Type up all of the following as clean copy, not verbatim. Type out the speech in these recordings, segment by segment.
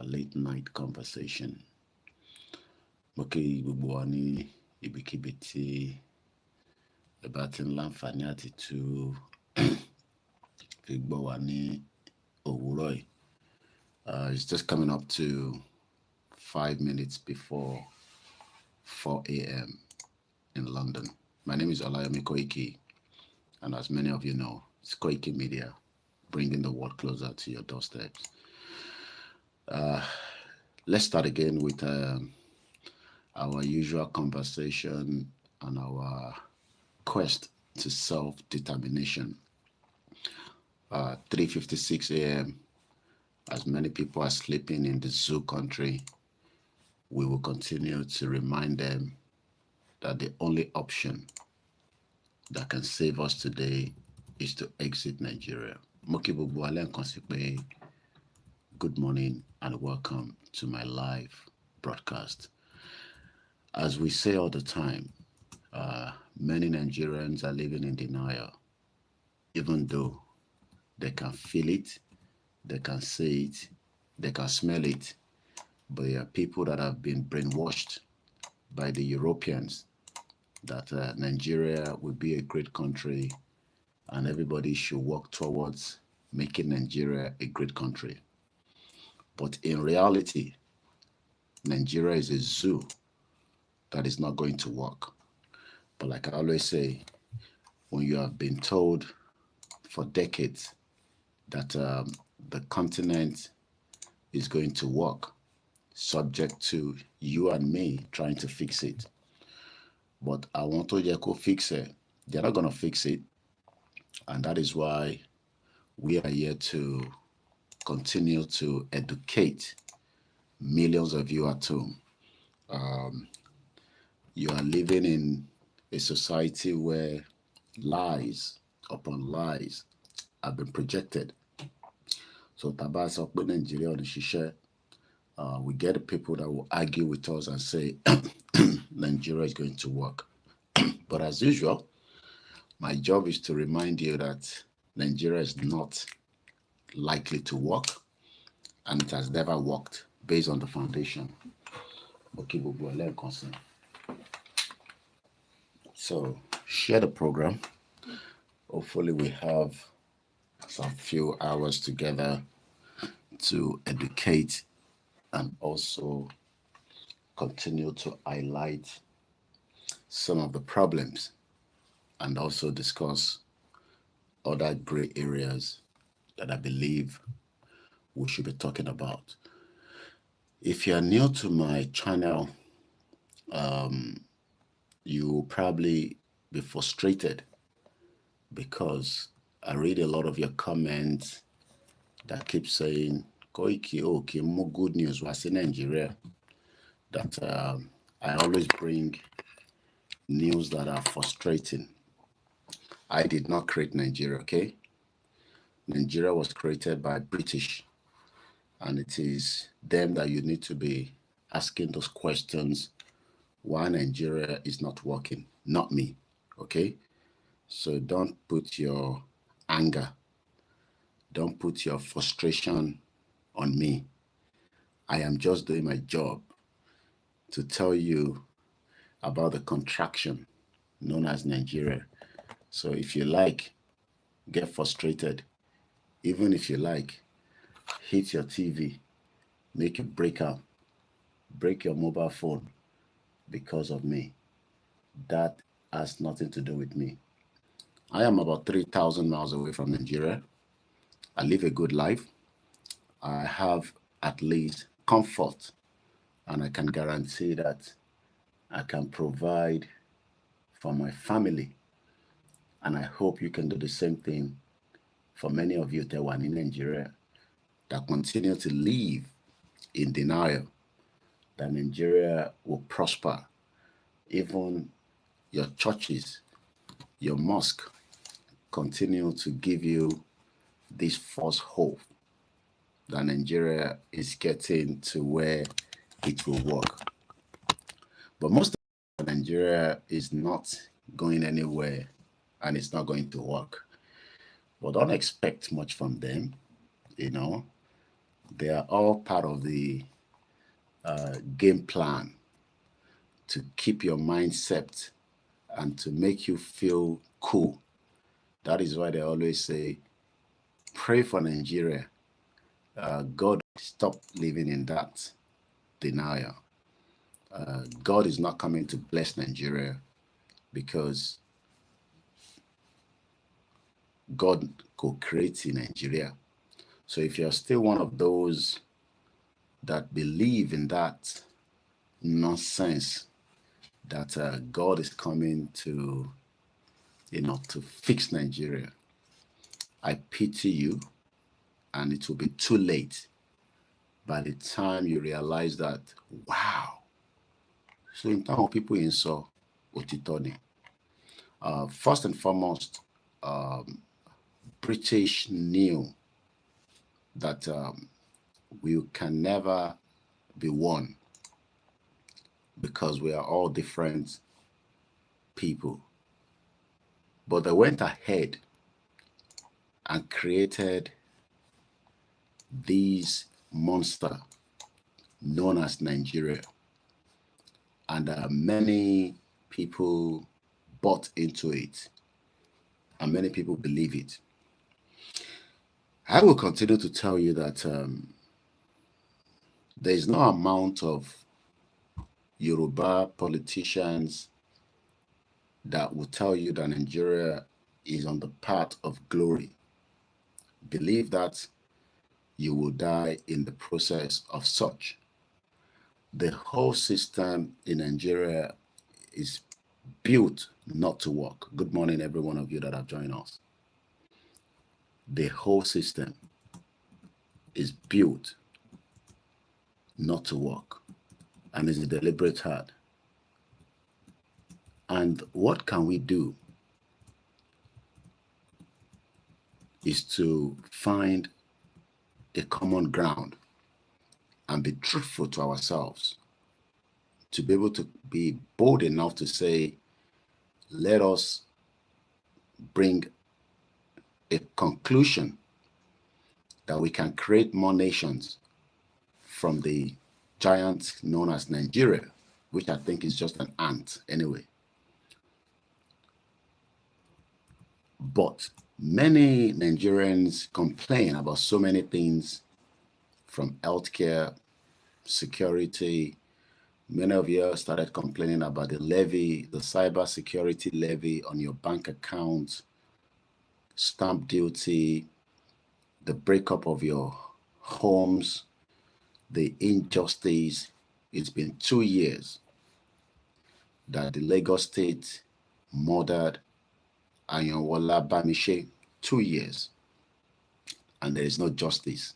our late night conversation. Mo kí gbogbo wa ní ibikíbi tí ẹ bá ti ń láǹfààní àti tú fi gbọ́ wa ní òwúrọ̀ yìí. It's just coming up to 5 minutes before 4 a.m. in London. My name is OLAYOMI KOIKI, and as many of you know, it's Koikimedia, bringing the world closer to your doorsteps. Let's start again with our usual conversation and our quest to self-determination. 3:56 a.m. As many people are sleeping in the zoo country, we will continue to remind them that the only option that can save us today is to exit Nigeria. Moki gbogbo alẹ́ nǹkan sí pé good morning and welcome to my live broadcast. As we say all the time, many Nigerians are living in denial, even though they can feel it, they can say it, they can smell it. But there are people that have been brainwashed by the Europeans that Nigeria will be a great country and everybody should work towards making Nigeria a great country. But in reality, Nigeria is a zoo that is not going to work. But like I always say, when you have been told for decades that the continent is going to work, subject to you and me trying to fix it. But I want to fix it. They're not going to fix it. And that is why we are here to continue to educate millions of you at home. You are living in a society where lies upon lies have been projected. So Tabas up in Nigeria on the Shisha, we get the people that will argue with us and say Nigeria is going to work. But as usual, my job is to remind you that Nigeria is not likely to work, and it has never worked based on the foundation. So share the program. Hopefully we have some few hours together to educate and also continue to highlight some of the problems and also discuss other gray areas that I believe we should be talking about. If you are new to my channel, you will probably be frustrated because I read a lot of your comments that keep saying, Koiki, okay, more good news was in Nigeria. That I always bring news that are frustrating. I did not create Nigeria, okay? Nigeria was created by British, and it is them that you need to be asking those questions why Nigeria is not working, not me, okay? So don't put your anger, don't put your frustration on me. I am just doing my job to tell you about the contraction known as Nigeria. So if you like, get frustrated. Even if you like, hit your TV, make it break out, break your mobile phone because of me. That has nothing to do with me. I am about 3,000 miles away from Nigeria. I live a good life. I have at least comfort, and I can guarantee that I can provide for my family. And I hope you can do the same thing for many of you that are in Nigeria that continue to live in denial that Nigeria will prosper. Even your churches, your mosque continue to give you this false hope that Nigeria is getting to where it will work. But most of Nigeria is not going anywhere and it's not going to work. But don't expect much from them, you know. They are all part of the game plan to keep your mind set and to make you feel cool. That is why they always say, pray for Nigeria. God, stop living in that denial. God is not coming to bless Nigeria because God co-creates in Nigeria. So if you're still one of those that believe in that nonsense that God is coming to, to fix Nigeria, I pity you, and it will be too late by the time you realize that, wow. So in terms of people in so Otitoni, first and foremost, British knew that we can never be one because we are all different people. But they went ahead and created these monster known as Nigeria. And many people bought into it, and many people believe it. I will continue to tell you that there is no amount of Yoruba politicians that will tell you that Nigeria is on the path of glory. Believe that you will die in the process of such. The whole system in Nigeria is built not to work. Good morning, every one of you that have joined us. The whole system is built not to work, and is a deliberate heart. And what can we do is to find a common ground and be truthful to ourselves, to be able to be bold enough to say, let us bring a conclusion that we can create more nations from the giant known as Nigeria, which I think is just an ant anyway. But many Nigerians complain about so many things, from healthcare, security. Many of you started complaining about the levy, the cyber security levy on your bank account, stamp duty, the breakup of your homes, the injustice. It's been 2 years that the Lagos State murdered Ayanwola Bamishe. 2 years, and there is no justice.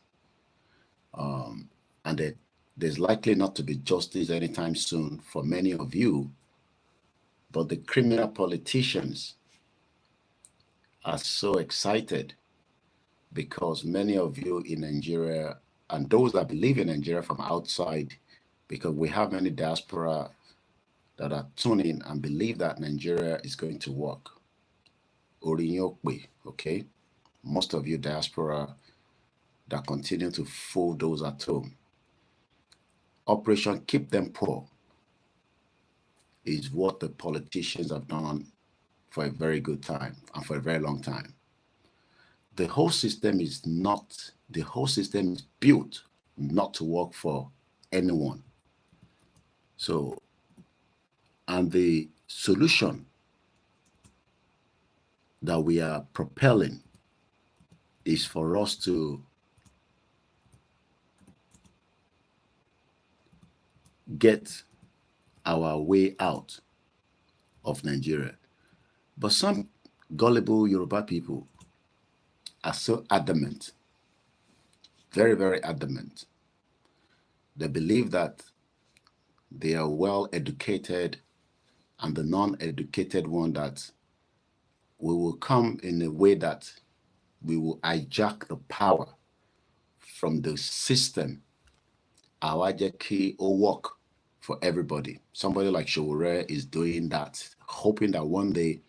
And there's likely not to be justice anytime soon for many of you. But the criminal politicians are so excited because many of you in Nigeria, and those that believe in Nigeria from outside, because we have many diaspora that are tuning and believe that Nigeria is going to work. Orinyokwe, okay? Most of you diaspora that continue to fool those at home. Operation Keep Them Poor is what the politicians have done for a very good time and for a very long time. The whole system is built not to work for anyone. So, and the solution that we are propelling is for us to get our way out of Nigeria. But some gullible Yoruba people are so adamant, very, very adamant. They believe that they are well educated, and the non-educated one, that we will come in a way that we will hijack the power from the system. Awajeki or work for everybody. Somebody like Showore is doing that, hoping that one day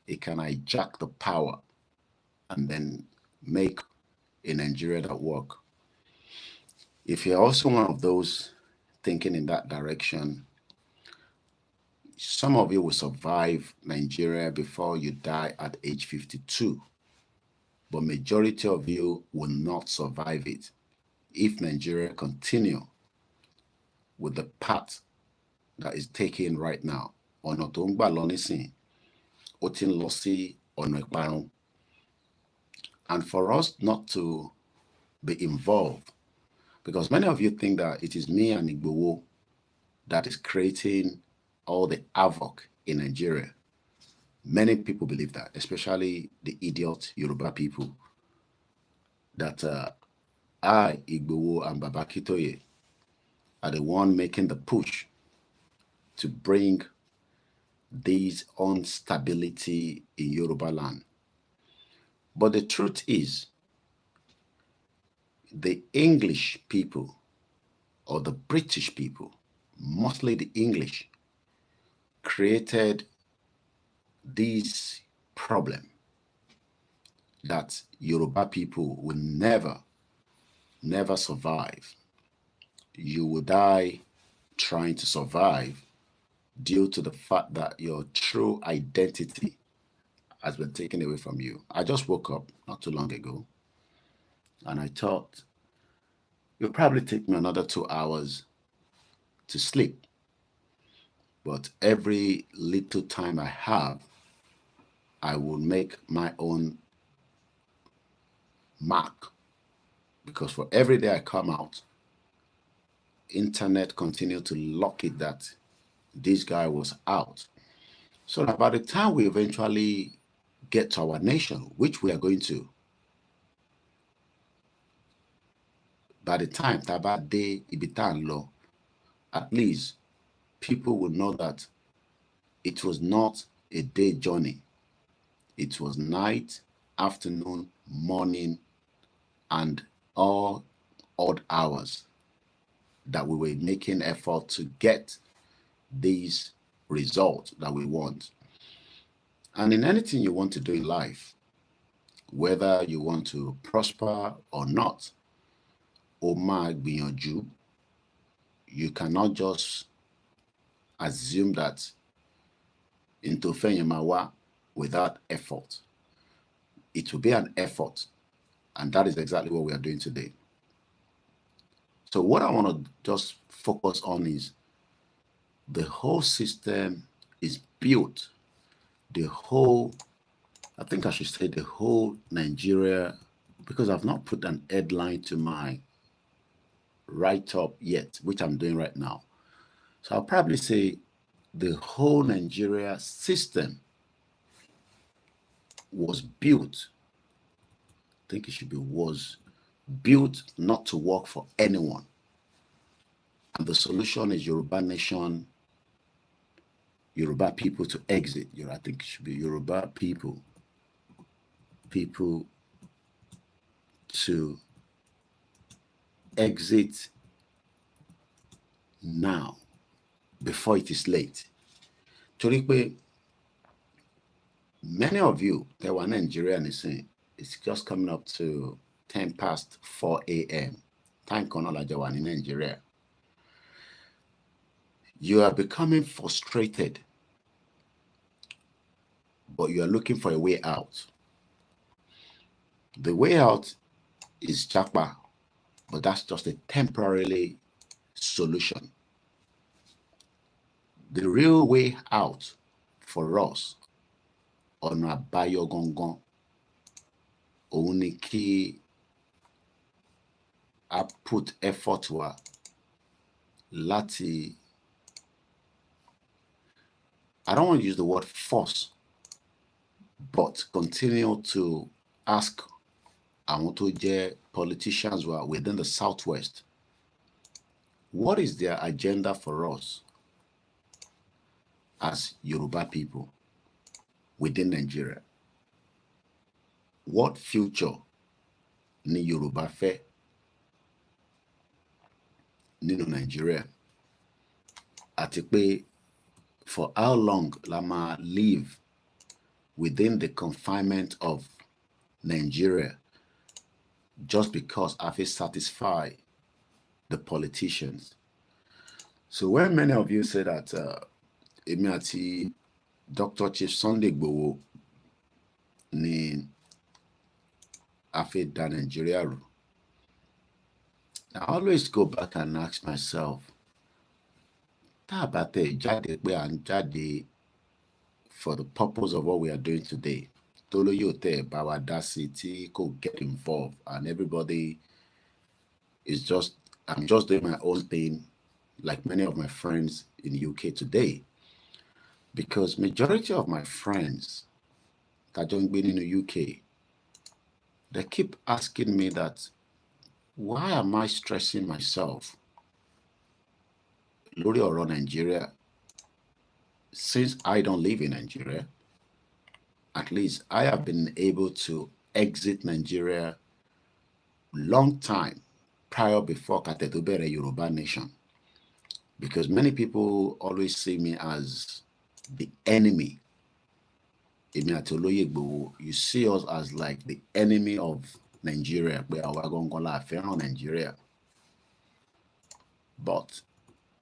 it can hijack the power and then make a Nigeria that work. If you're also one of those thinking in that direction, some of you will survive Nigeria before you die at age 52, but majority of you will not survive it if Nigeria continue with the path that is taken right now. Ọ̀nà tó ń gbà lọ nísìn, ó ti ń lọ sí ọ̀nà ìparun. And for us not to be involved, because many of you think that it is me and Igboho that is creating all the havoc in Nigeria. Many people believe that, especially the idiot Yoruba people, that I, Igboho, and Baba Kitoye are the one making the push to bring this instability in Yoruba land. But the truth is, the English people or the British people, mostly the English, created this problem that Yoruba people will never survive. You will die trying to survive due to the fact that your true identity has been taken away from you. I just woke up not too long ago and I thought it'll probably take me another 2 hours to sleep. But every little time I have, I will make my own mark, because for every day I come out, internet continue to lock it that this guy was out. So that by the time we eventually get to our nation, which we are going to, by the time Taba de Ibitan law, at least people will know that it was not a day journey. It was night, afternoon, morning, and all odd hours that we were making effort to get these results that we want. And in anything you want to do in life, whether you want to prosper or not, you cannot just assume that into Fenyamawa without effort. It will be an effort, and that is exactly what we are doing today. So what I want to just focus on is the whole system is built, I think I should say the whole Nigeria, because I've not put an headline to my write-up yet, which I'm doing right now. So I'll probably say the whole Nigeria system was built, I think it should be was built not to work for anyone. And the solution is Yoruba nation, Yoruba people to exit. I think it should be Yoruba people to exit now, before it is late. Many of you, there were Nigerian is saying it's just coming up to 10 past 4 a.m. Time Konolajawan in Nigeria. You are becoming frustrated, but you are looking for a way out. The way out is Chakpa, but that's just a temporary solution. The real way out for us, ọ̀nà àbáyọ gangan, òun ni kí a put effort wa láti, I don't want to use the word force, but continue to ask àwọn tó jẹ́ politicians wa within the Southwest, what is their agenda for us as Yoruba people within Nigeria? What future ni Yoruba fẹ́ nínú Nigeria? Àti pé for how long la máa live within the confinement of Nigeria just because I feel satisfied the politicians. So when many of you say that èmi àti Dr. Chief Sunday Igboho ni a fẹ́ da Nigeria rú, I always go back and ask myself, tá a bá tẹ̀ jáde pé à ń jáde for the purpose of what we are doing today, tólóyè tẹ̀ bá wa dá sí tí kò get involved and everybody is just, I'm just doing my own thing like many of my friends in the UK today. Because majority of my friends that don't been in the UK, they keep asking me that, why am I stressing myself lórí ọ̀rọ̀ Nigeria since I don't live in Nigeria? At least I have been able to exit Nigeria long time prior before Katetubere Yoruba nation. Because many people always see me as the enemy. You see us as like the enemy of Nigeria, Nigeria. But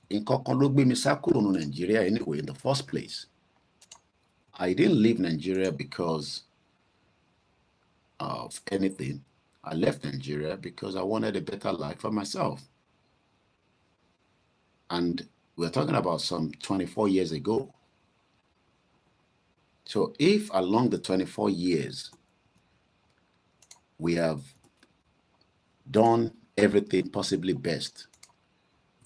in Nigeria anyway, in the first place, I didn't leave Nigeria because of anything. I left Nigeria because I wanted a better life for myself. And we're talking about some 24 years ago. So if along the 24 years, we have done everything possibly best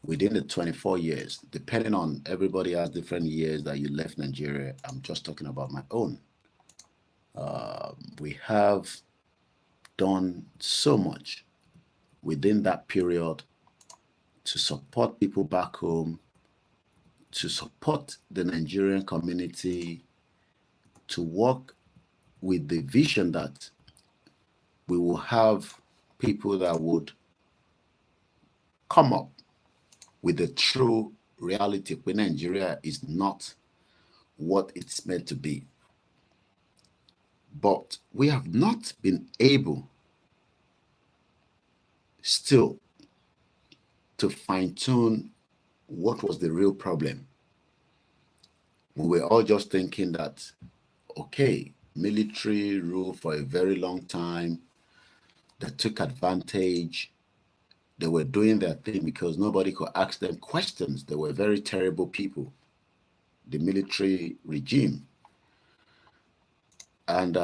within the 24 years, depending on everybody has different years that you left Nigeria, I'm just talking about my own. We have done so much within that period to support people back home, to support the Nigerian community, to work with the vision that we will have people that would come up with the true reality when Nigeria is not what it's meant to be. But we have not been able still to fine-tune what was the real problem. We were all just thinking that, okay, military rule for a very long time, they took advantage, they were doing their thing because nobody could ask them questions. They were very terrible people, the military regime. And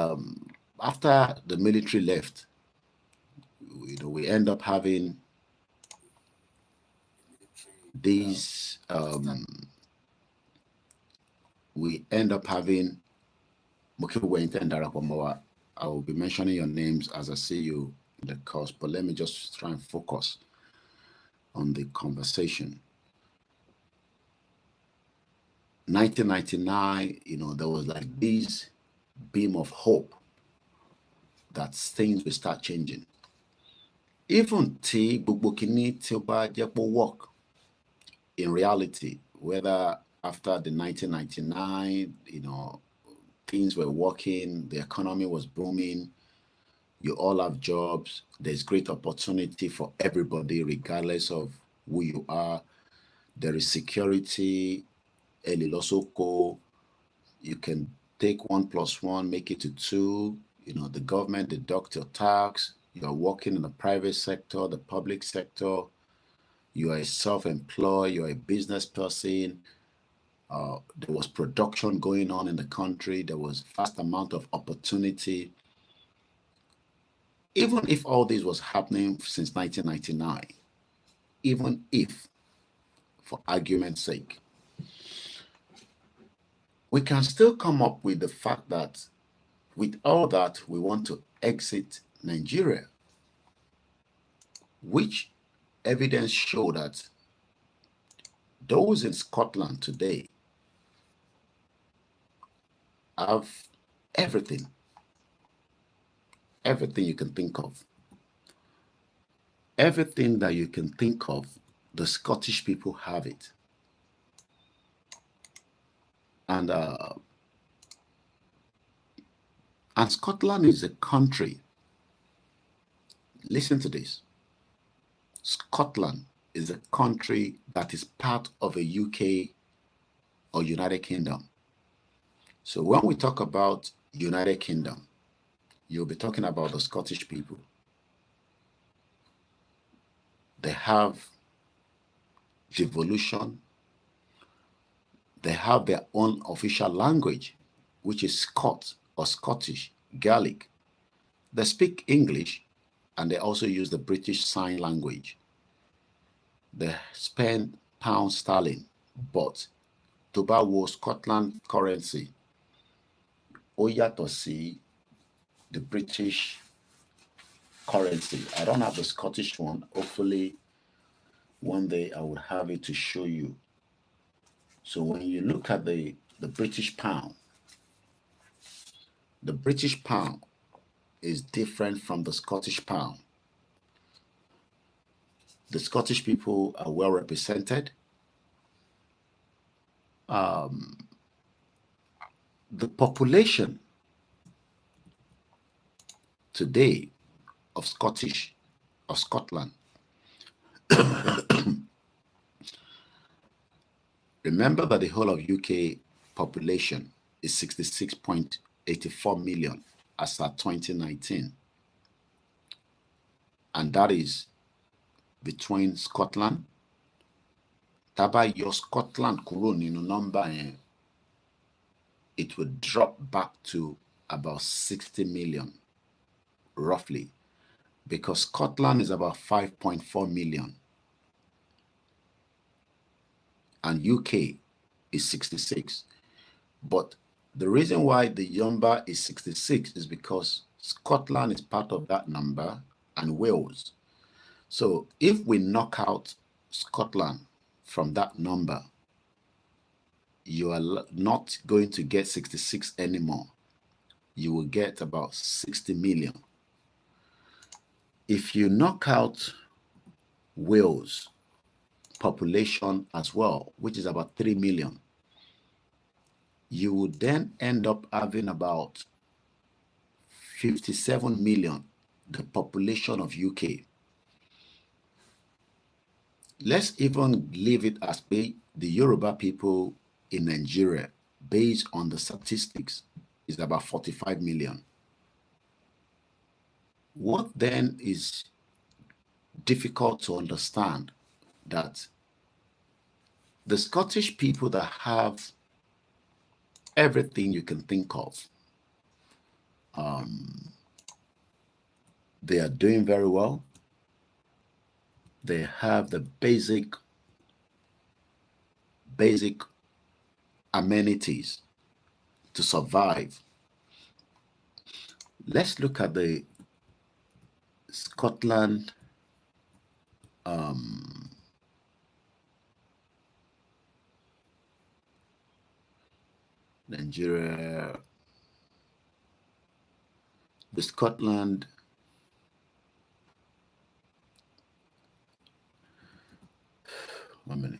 after the military left, we end up having these, we end up having, I will be mentioning your names as I see you in the course, but let me just try and focus on the conversation. 1999, there was like this beam of hope that things will start changing. Even work in reality, whether after the 1999, things were working, the economy was booming, you all have jobs, there's great opportunity for everybody, regardless of who you are. There is security, you can take 1 + 1, make it to 2. The government deduct your tax. You are working in the private sector, the public sector. You are a self-employed, you're a business person. There was production going on in the country. There was vast amount of opportunity. Even if all this was happening since 1999, even if, for argument's sake, we can still come up with the fact that with all that, we want to exit Nigeria, which evidence show that those in Scotland today have everything you can think of. Everything that you can think of, the Scottish people have it. And Scotland is a country. Listen to this. Scotland is a country that is part of a UK or United Kingdom. So when we talk about United Kingdom, you'll be talking about the Scottish people. They have devolution. They have their own official language, which is Scots or Scottish, Gaelic. They speak English, and they also use the British Sign Language. They spend pound sterling, but tó bá wo Scotland currency, ó yàtọ̀ sí the British currency. I don't have the Scottish one. Hopefully, one day I would have it to show you. So when you look at the British pound is different from the Scottish pound. The Scottish people are well represented. The population today of Scotland, remember that the whole of UK population is 66.84 million as at 2019. And that is between Scotland. Taba your Scotland kúrò nínú number yẹn, it would drop back to about 60 million, roughly, because Scotland is about 5.4 million and UK is 66. But the reason why the number is 66 is because Scotland is part of that number and Wales. So if we knock out Scotland from that number, you are not going to get 66 anymore. You will get about 60 million. If you knock out Wales population as well, which is about 3 million, you would then end up having about 57 million, the population of UK. Let's even leave it as the Yoruba people in Nigeria, based on the statistics, is about 45 million. What then is difficult to understand that the Scottish people that have everything you can think of, they are doing very well. They have the basic amenities to survive. Let's look at the Scotland Nigeria, the Scotland one minute.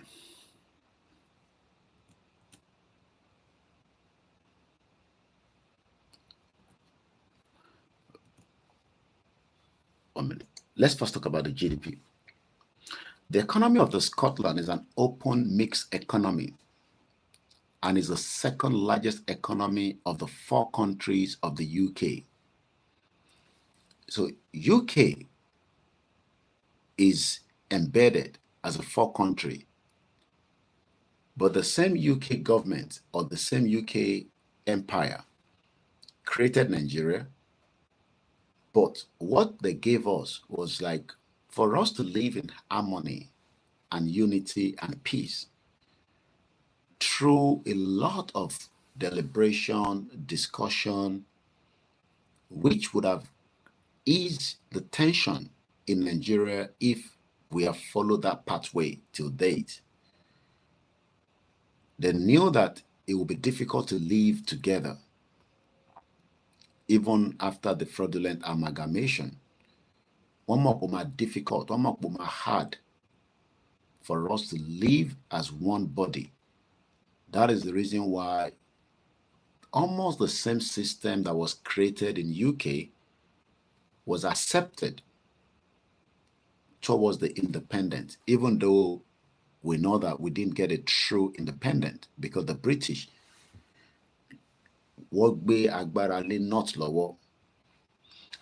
Let's first talk about the GDP. The economy of the Scotland is an open mixed economy and is the second largest economy of the 4 countries of the UK. So UK is embedded as a 4 country, but the same UK government or the same UK empire created Nigeria. But what they gave us was like for us to live in harmony and unity and peace through a lot of deliberation, discussion, which would have eased the tension in Nigeria if we have followed that pathway till date. They knew that it would be difficult to live together even after the fraudulent amalgamation. One more difficult, one more hard for us to live as one body. That is the reason why almost the same system that was created in UK was accepted towards the independence, even though we know that we didn't get a true independence because the British wọ́n gbé agbára lé North lọ́wọ́,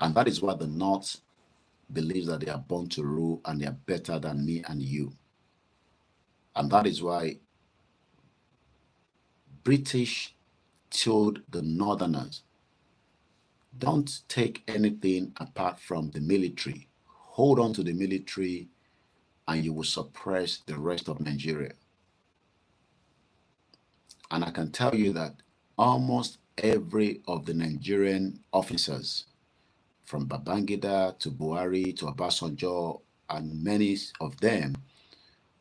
and that is why the North believes that they are born to rule and they are better than me and you. And that is why British told the Northerners, don't take anything apart from the military. Hold on to the military and you will suppress the rest of Nigeria. And I can tell you that almost every of the Nigerian officers, from Babangida to Buhari to Obasanjo, and many of them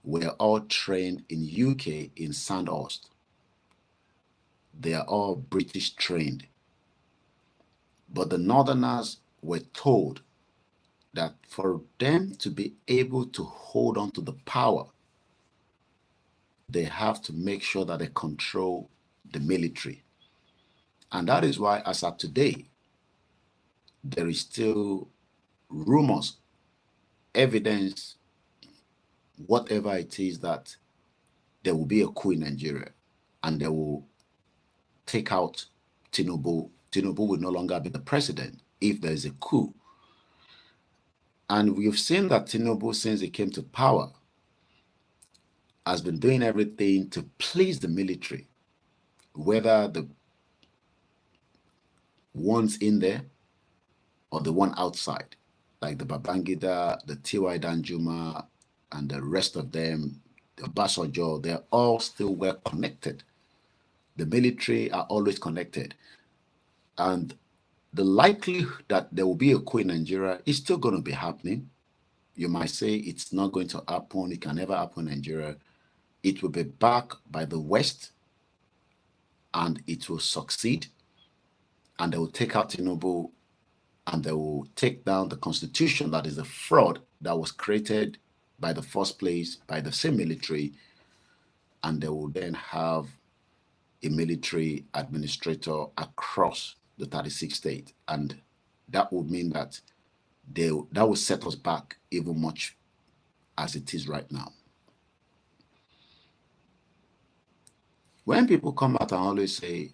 were all trained in UK in Sandhurst. They are all British trained. But the Northerners were told that for them to be able to hold on to the power, they have to make sure that they control the military. And that is why, as of today, there is still rumors, evidence, whatever it is, that there will be a coup in Nigeria and they will take out Tinubu. Tinubu will no longer be the president if there is a coup. And we've seen that Tinubu, since he came to power, has been doing everything to please the military, whether the ones in there or the one outside, like the Babangida, the T.Y. Danjuma, and the rest of them, the Obasanjo, they're all still well connected. The military are always connected. And the likelihood that there will be a coup in Nigeria is still going to be happening. You might say it's not going to happen. It can never happen in Nigeria. It will be backed by the West and it will succeed. And they will take out Tinubu and they will take down the constitution that is a fraud that was created by the first place by the same military. And they will then have a military administrator across the 36 states. And that would mean that that will set us back even much as it is right now. When people come out and always say,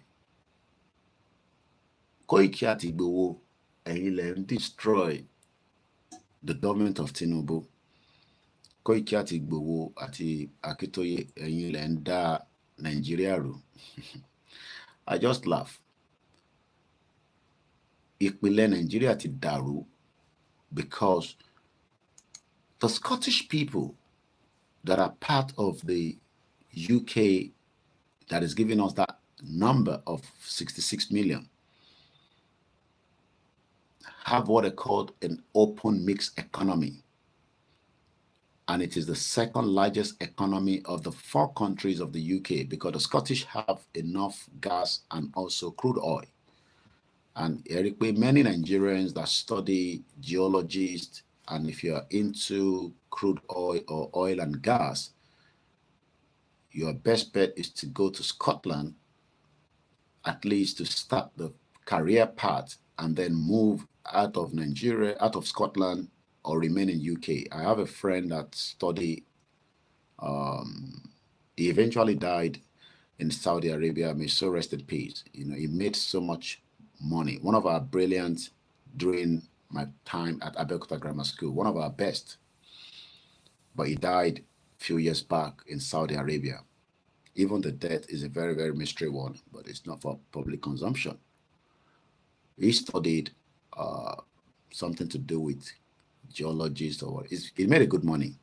Koiki àti Igboho, ẹ̀yin lẹ ń destroy the government of Tinubu. Koiki àti Igboho àti Akintoye, ẹ̀yin lẹ ń dá Nigeria rú. I just laugh. Ìpìlẹ̀ Nigeria ti dàrú because the Scottish people that are part of the UK that is giving us that number of 66 million have what they call an open mixed economy. And it is the second largest economy of the 4 countries of the UK because the Scottish have enough gas and also crude oil. And Eric, many Nigerians that study geologists, and if you're into crude oil or oil and gas, your best bet is to go to Scotland, at least to start the career path and then move out of Nigeria, out of Scotland, or remain in UK. I have a friend that studied, he eventually died in Saudi Arabia. May so rest in peace. You know, he made so much money. One of our brilliant during my time at Abeokuta Grammar School, one of our best. But he died a few years back in Saudi Arabia. Even the death is a very, very mystery one, but it's not for public consumption. He studied something to do with geologists or what. He made a good money.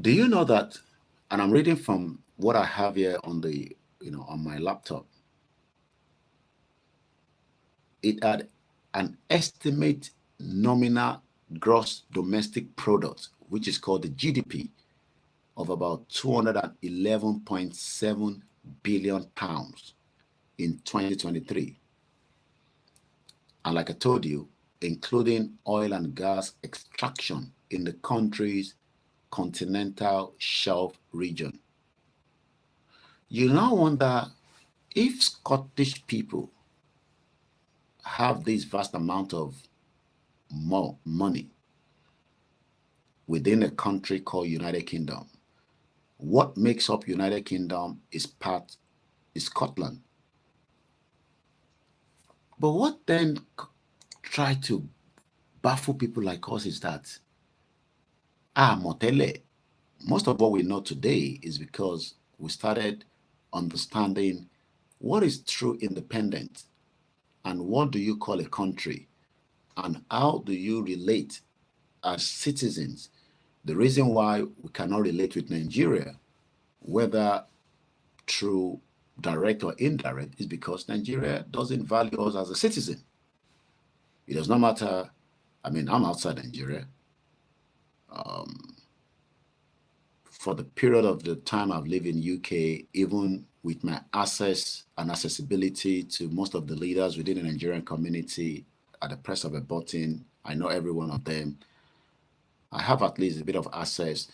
Do you know that, and I'm reading from what I have here on the, on my laptop, it had an estimate nominal gross domestic product, which is called the GDP, of about 211.7 billion pounds in 2023. And like I told you, including oil and gas extraction in the country's continental shelf region. You now wonder if Scottish people have this vast amount of more money within a country called United Kingdom. What makes up United Kingdom is Scotland. But what then try to baffle people like us is that Motele, most of what we know today is because we started understanding what is true independence and what do you call a country and how do you relate as citizens. The reason why we cannot relate with Nigeria, whether through direct or indirect, is because Nigeria doesn't value us as a citizen. It does not matter. I mean, I'm outside Nigeria. For the period of the time I've lived in UK, even with my access and accessibility to most of the leaders within the Nigerian community, at the press of a button, I know every one of them. I have at least a bit of access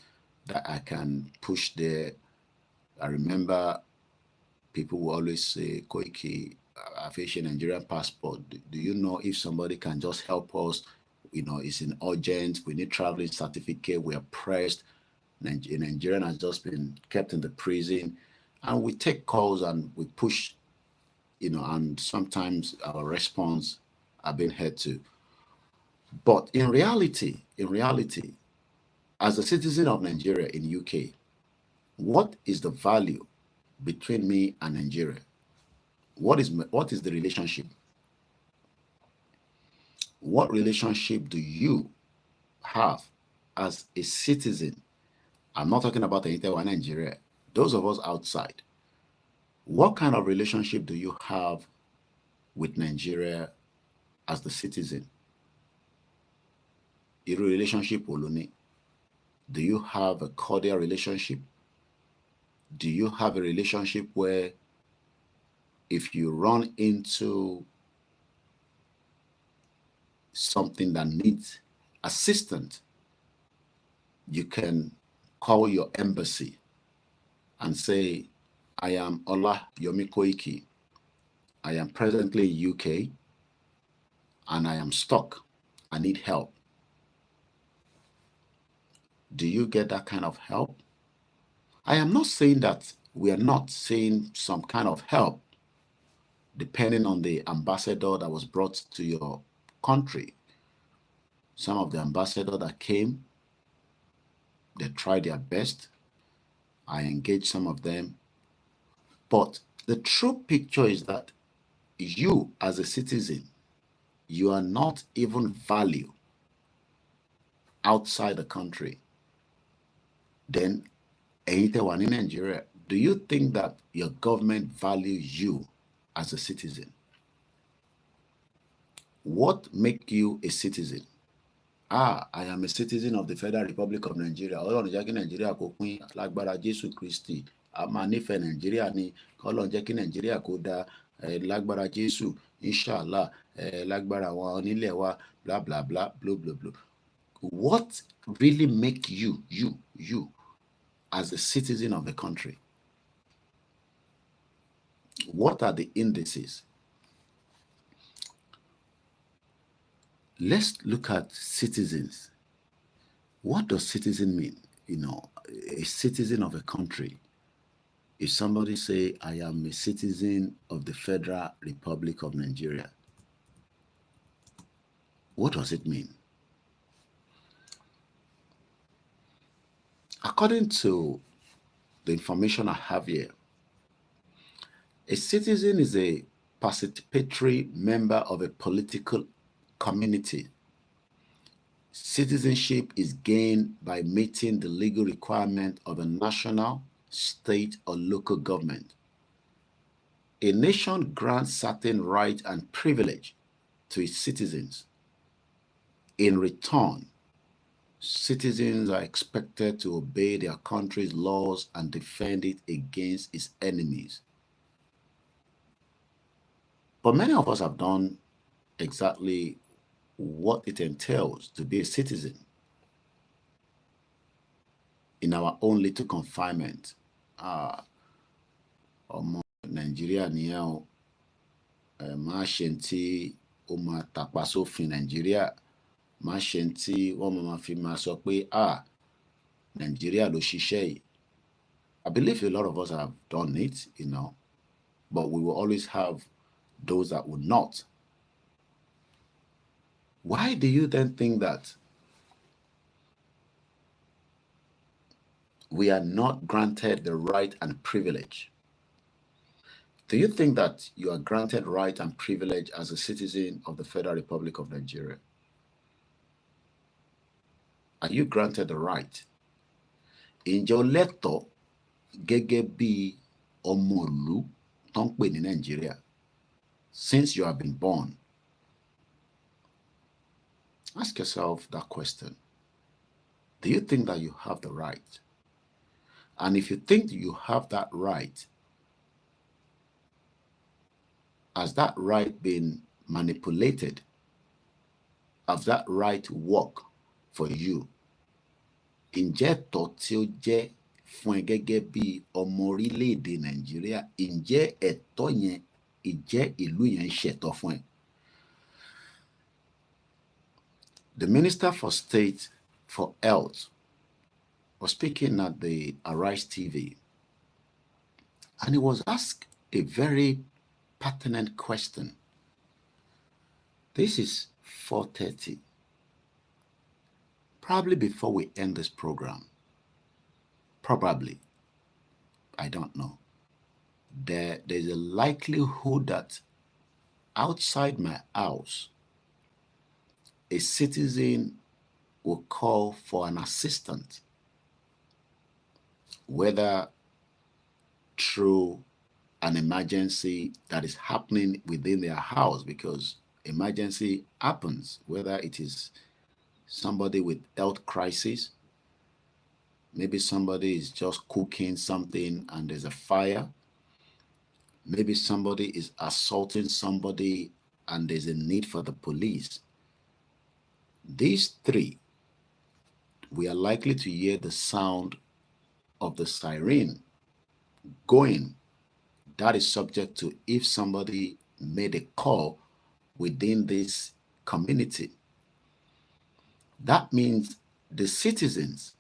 that I can push there. I remember people will always say, Koiki, I've issued a Nigerian passport. Do you know if somebody can just help us? You know, it's in urgent. We need traveling certificate. We are pressed. A Nigerian has just been kept in the prison. And we take calls and we push, you know, and sometimes our response are being heard to. But in reality, as a citizen of Nigeria in UK, what is the value between me and Nigeria? What is the relationship? What relationship do you have as a citizen? I'm not talking about anyone in Nigeria. Those of us outside, what kind of relationship do you have with Nigeria as the citizen? Your relationship, Oluni. Do you have a cordial relationship? Do you have a relationship where if you run into something that needs assistance, you can call your embassy and say, I am OLAYOMI KOIKI. I am presently in UK and I am stuck. I need help. Do you get that kind of help? I am not saying that we are not seeing some kind of help depending on the ambassador that was brought to your country. Some of the ambassadors that came, they tried their best. I engaged some of them. But the true picture is that you as a citizen, you are not even valued outside the country. Then, anyone in Nigeria, do you think that your government values you as a citizen? What makes you a citizen? I am a citizen of the Federal Republic of Nigeria. Ọlọ́run jẹ́ kí Nàìjíríà kó pín lágbára Jésù Kristi. A máa nífẹ̀ẹ́ Nàìjíríà ni. Ọlọ́run jẹ́ kí Nàìjíríà kó dá lágbára Jésù. Inshallah, lágbára àwọn onílẹ̀ wa, blah, blah, blah, blah, blah, blah. What really make you as a citizen of the country? What are the indices? Let's look at citizens. What does citizen mean? You know, a citizen of a country. If somebody say, I am a citizen of the Federal Republic of Nigeria, what does it mean? According to the information I have here, a citizen is a participatory member of a political community. Citizenship is gained by meeting the legal requirement of a national, state, or local government. A nation grants certain rights and privilege to its citizens. In return, citizens are expected to obey their country's laws and defend it against its enemies. But many of us have done exactly what it entails to be a citizen in our own little confinement. Nigeria nìyẹn o, máa ṣe tí ó máa tàpá sófin Nàìjíríà, má ṣe tí wọ́n máa fi máa sọ pé Nigeria ló ṣiṣẹ́ yìí. I believe a lot of us have done it, but we will always have those that would not. Why do you then think that we are not granted the right and privilege? Do you think that you are granted right and privilege as a citizen of the Federal Republic of Nigeria? Are you granted the right? Ǹjẹ́ o lẹ́tọ̀ọ́ gẹ́gẹ́ bí ọmọ ìlú tó ń pè ní Nigeria since you have been born? Ask yourself that question. Do you think that you have the right? And if you think you have that right, has that right been manipulated? Has that right work for you? Ǹjẹ́ ẹ̀tọ́ tí ó jẹ́ fún ẹ gẹ́gẹ́ bí ọmọ orílẹ̀-èdè Nàìjíríà, ǹjẹ́ ẹ̀tọ́ yẹn, ǹjẹ́ ìlú yẹn ń ṣẹ̀tọ́ fún ẹ? The Minister for State for Health was speaking at the Arise TV, and he was asked a very pertinent question. This is 4:30. Probably before we end this program, probably, I don't know, there's a likelihood that outside my house, a citizen will call for an assistant, whether through an emergency that is happening within their house, because emergency happens, whether it is somebody with health crisis, maybe somebody is just cooking something and there's a fire, maybe somebody is assaulting somebody and there's a need for the police. These three, we are likely to hear the sound of the siren going. That is subject to if somebody made a call within this community. That means the citizens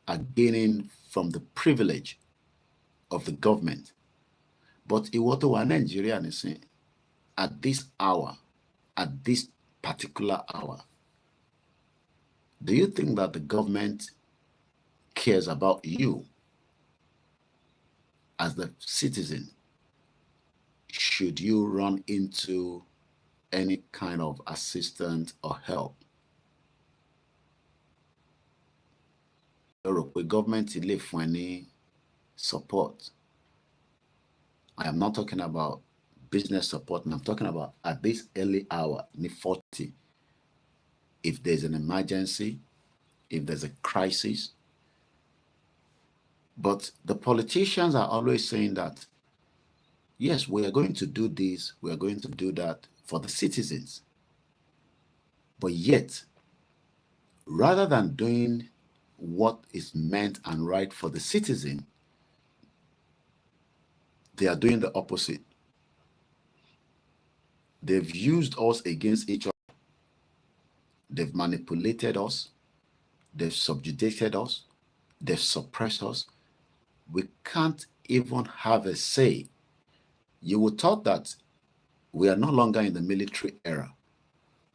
are gaining from the privilege of the government. But in Nigeria, at this hour, at this particular hour, do you think that the government cares about you as the citizen? Should you run into any kind of assistance or help? The government live for any support. I am not talking about business support, and I'm talking about at this early hour, 40. If there's an emergency, if there's a crisis. But the politicians are always saying that, yes, we are going to do this, we are going to do that for the citizens. But yet, rather than doing what is meant and right for the citizen, they are doing the opposite. They've used us against each other. They've manipulated us. They've subjugated us. They've suppressed us. We can't even have a say. You would thought that we are no longer in the military era.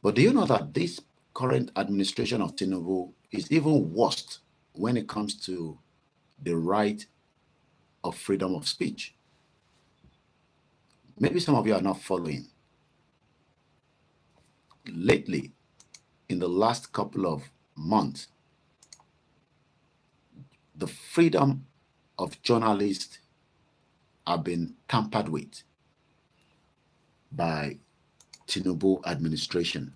But do you know that this current administration of Tinubu is even worse when it comes to the right of freedom of speech? Maybe some of you are not following. Lately, in the last couple of months, the freedom of journalists have been tampered with by Tinubu administration.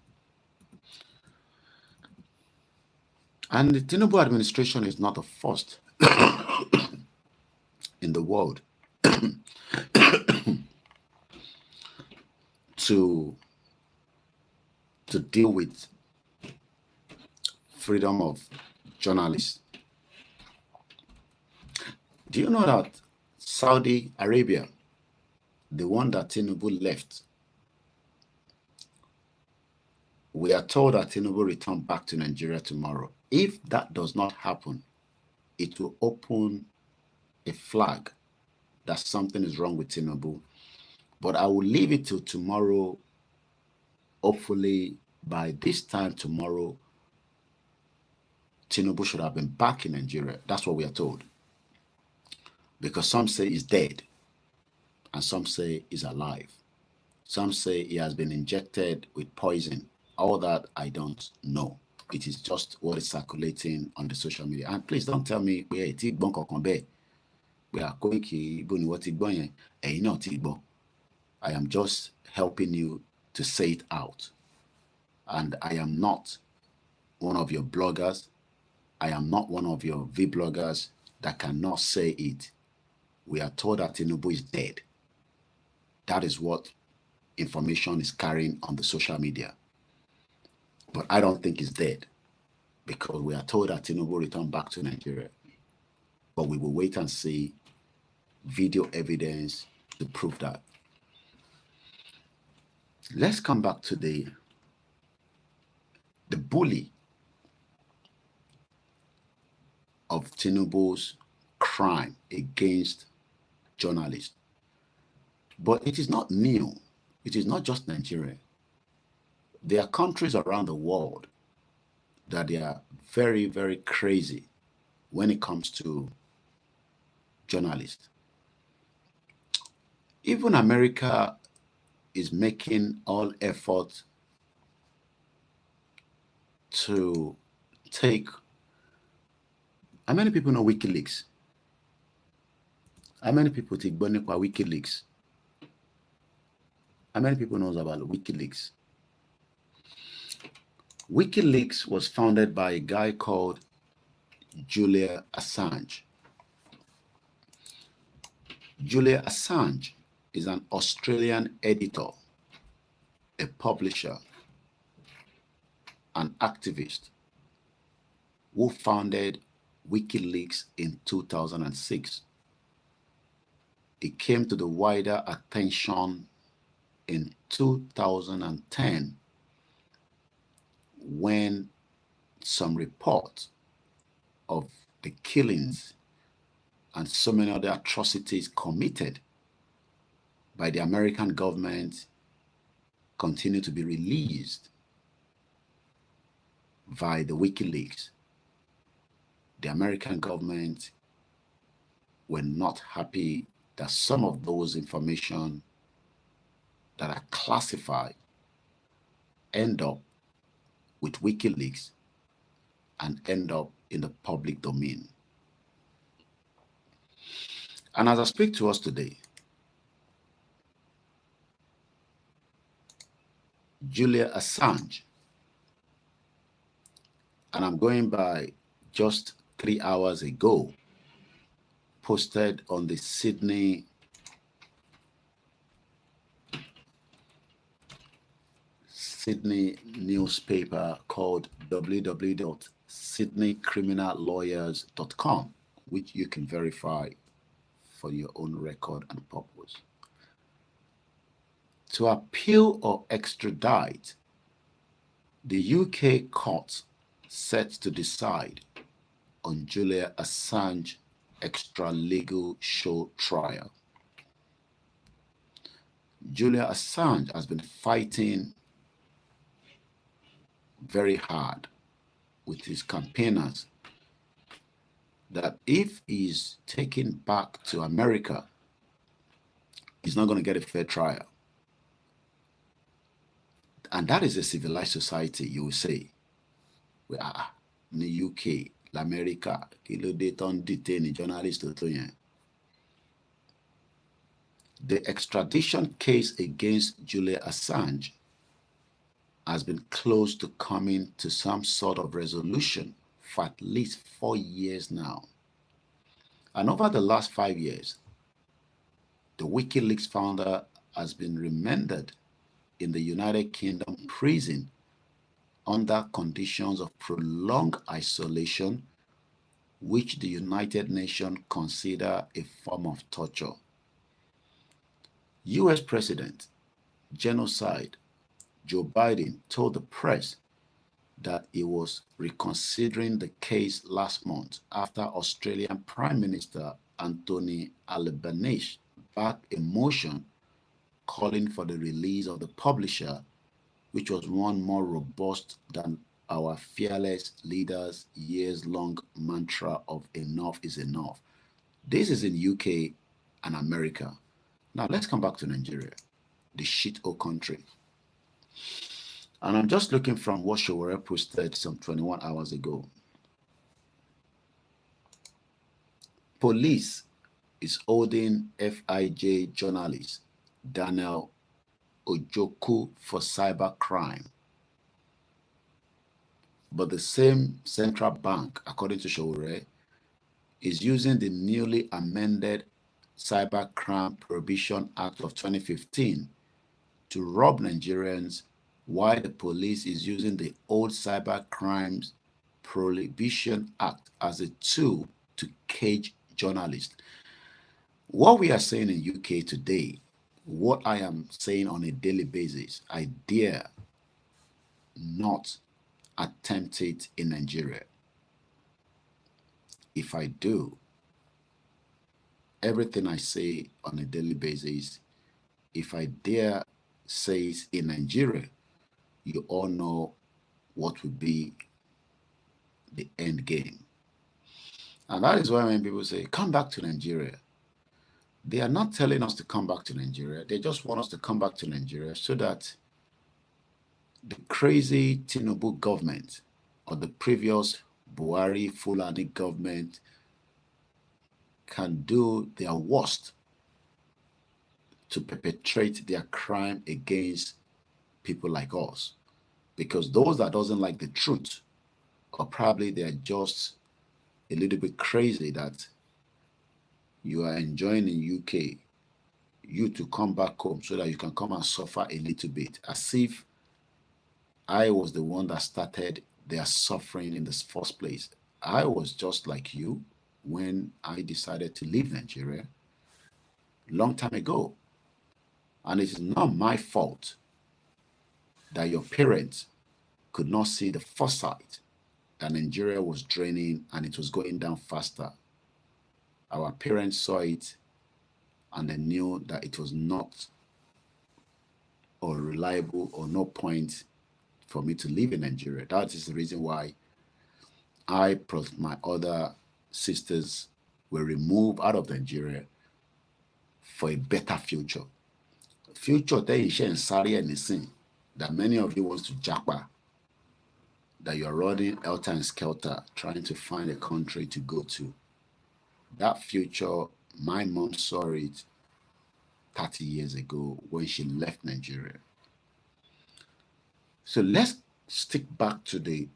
And the Tinubu administration is not the first in the world to deal with freedom of journalists. Do you know that Saudi Arabia, the one that Tinubu left, We are told that Tinubu will return back to Nigeria tomorrow. If that does not happen, it will open a flag that something is wrong with Tinubu. But I will leave it till tomorrow. Hopefully, by this time tomorrow, Tinubu should have been back in Nigeria. That's what we are told. Because some say he's dead, and some say he's alive. Some say he has been injected with poison. All that I don't know. It is just what is circulating on the social media. And please don't tell me we are Koiki. I am just helping you to say it out. And I am not one of your bloggers. I am not one of your vloggers that cannot say it. We are told that Tinubu is dead. That is what information is carrying on the social media. But I don't think he's dead, because we are told that Tinubu will return back to Nigeria. But we will wait and see video evidence to prove that. Let's come back to the bully of Tinubu's crime against journalists. But it is not new. It is not just Nigeria. There are countries around the world that they are very, very crazy when it comes to journalists. Even America is making all efforts to take. How many people know WikiLeaks? How many people take WikiLeaks? How many people knows about WikiLeaks? WikiLeaks was founded by a guy called Julian Assange. Julian Assange is an Australian editor, a publisher, an activist who founded WikiLeaks in 2006. It came to the wider attention in 2010 when some reports of the killings and so many other atrocities committed by the American government continue to be released via the WikiLeaks. The American government were not happy that some of those information that are classified end up with WikiLeaks and end up in the public domain. And as I speak to us today, Julian Assange, and I'm going by just 3 hours ago, posted on the Sydney newspaper called www.sydneycriminallawyers.com, which you can verify for your own record and purpose. To appeal or extradite, the UK court set to decide on Julian Assange extra-legal show trial. Julian Assange has been fighting very hard with his campaigners that if he's taken back to America, he's not going to get a fair trial. And that is a civilized society, you will say. We are in the UK, America, detain journalists. The extradition case against Julian Assange has been close to coming to some sort of resolution for at least 4 years now. And over the last 5 years, the WikiLeaks founder has been remanded in the United Kingdom prison under conditions of prolonged isolation, which the United Nations consider a form of torture. US President, genocide, Joe Biden told the press that he was reconsidering the case last month after Australian Prime Minister Anthony Albanese backed a motion calling for the release of the publisher, which was one more robust than our fearless leaders' years-long mantra of enough is enough. This is in UK and America. Now let's come back to Nigeria, the shithole country. And I'm just looking from what Showore posted some 21 hours ago. Police is holding FIJ journalist Daniel Ojoku for cybercrime. But the same central bank, according to Showore, is using the newly amended Cybercrime Prohibition Act of 2015 to rob Nigerians, while the police is using the old Cybercrimes Prohibition Act as a tool to cage journalists. What we are saying in UK today, what I am saying on a daily basis, I dare not attempt it in Nigeria. If I do, everything I say on a daily basis, if I dare say it in Nigeria, you all know what would be the end game. And that is why when people say, come back to Nigeria, they are not telling us to come back to Nigeria. They just want us to come back to Nigeria so that the crazy Tinubu government or the previous Buhari Fulani government can do their worst to perpetrate their crime against people like us. Because those that doesn't like the truth, or probably they're just a little bit crazy that you are enjoying in UK, you to come back home so that you can come and suffer a little bit, as if I was the one that started their suffering in the first place. I was just like you when I decided to leave Nigeria long time ago. And it is not my fault that your parents could not see the foresight that Nigeria was draining and it was going down faster. Our parents saw it and they knew that it was not or reliable or no point for me to live in Nigeria. That is the reason why I plus my other sisters were removed out of Nigeria for a better future. Future that is in Sari and Nisin, that many of you want to japa, that you're running helter and skelter trying to find a country to go to. That future, my mom saw it 30 years ago when she left Nigeria. So let's stick back to the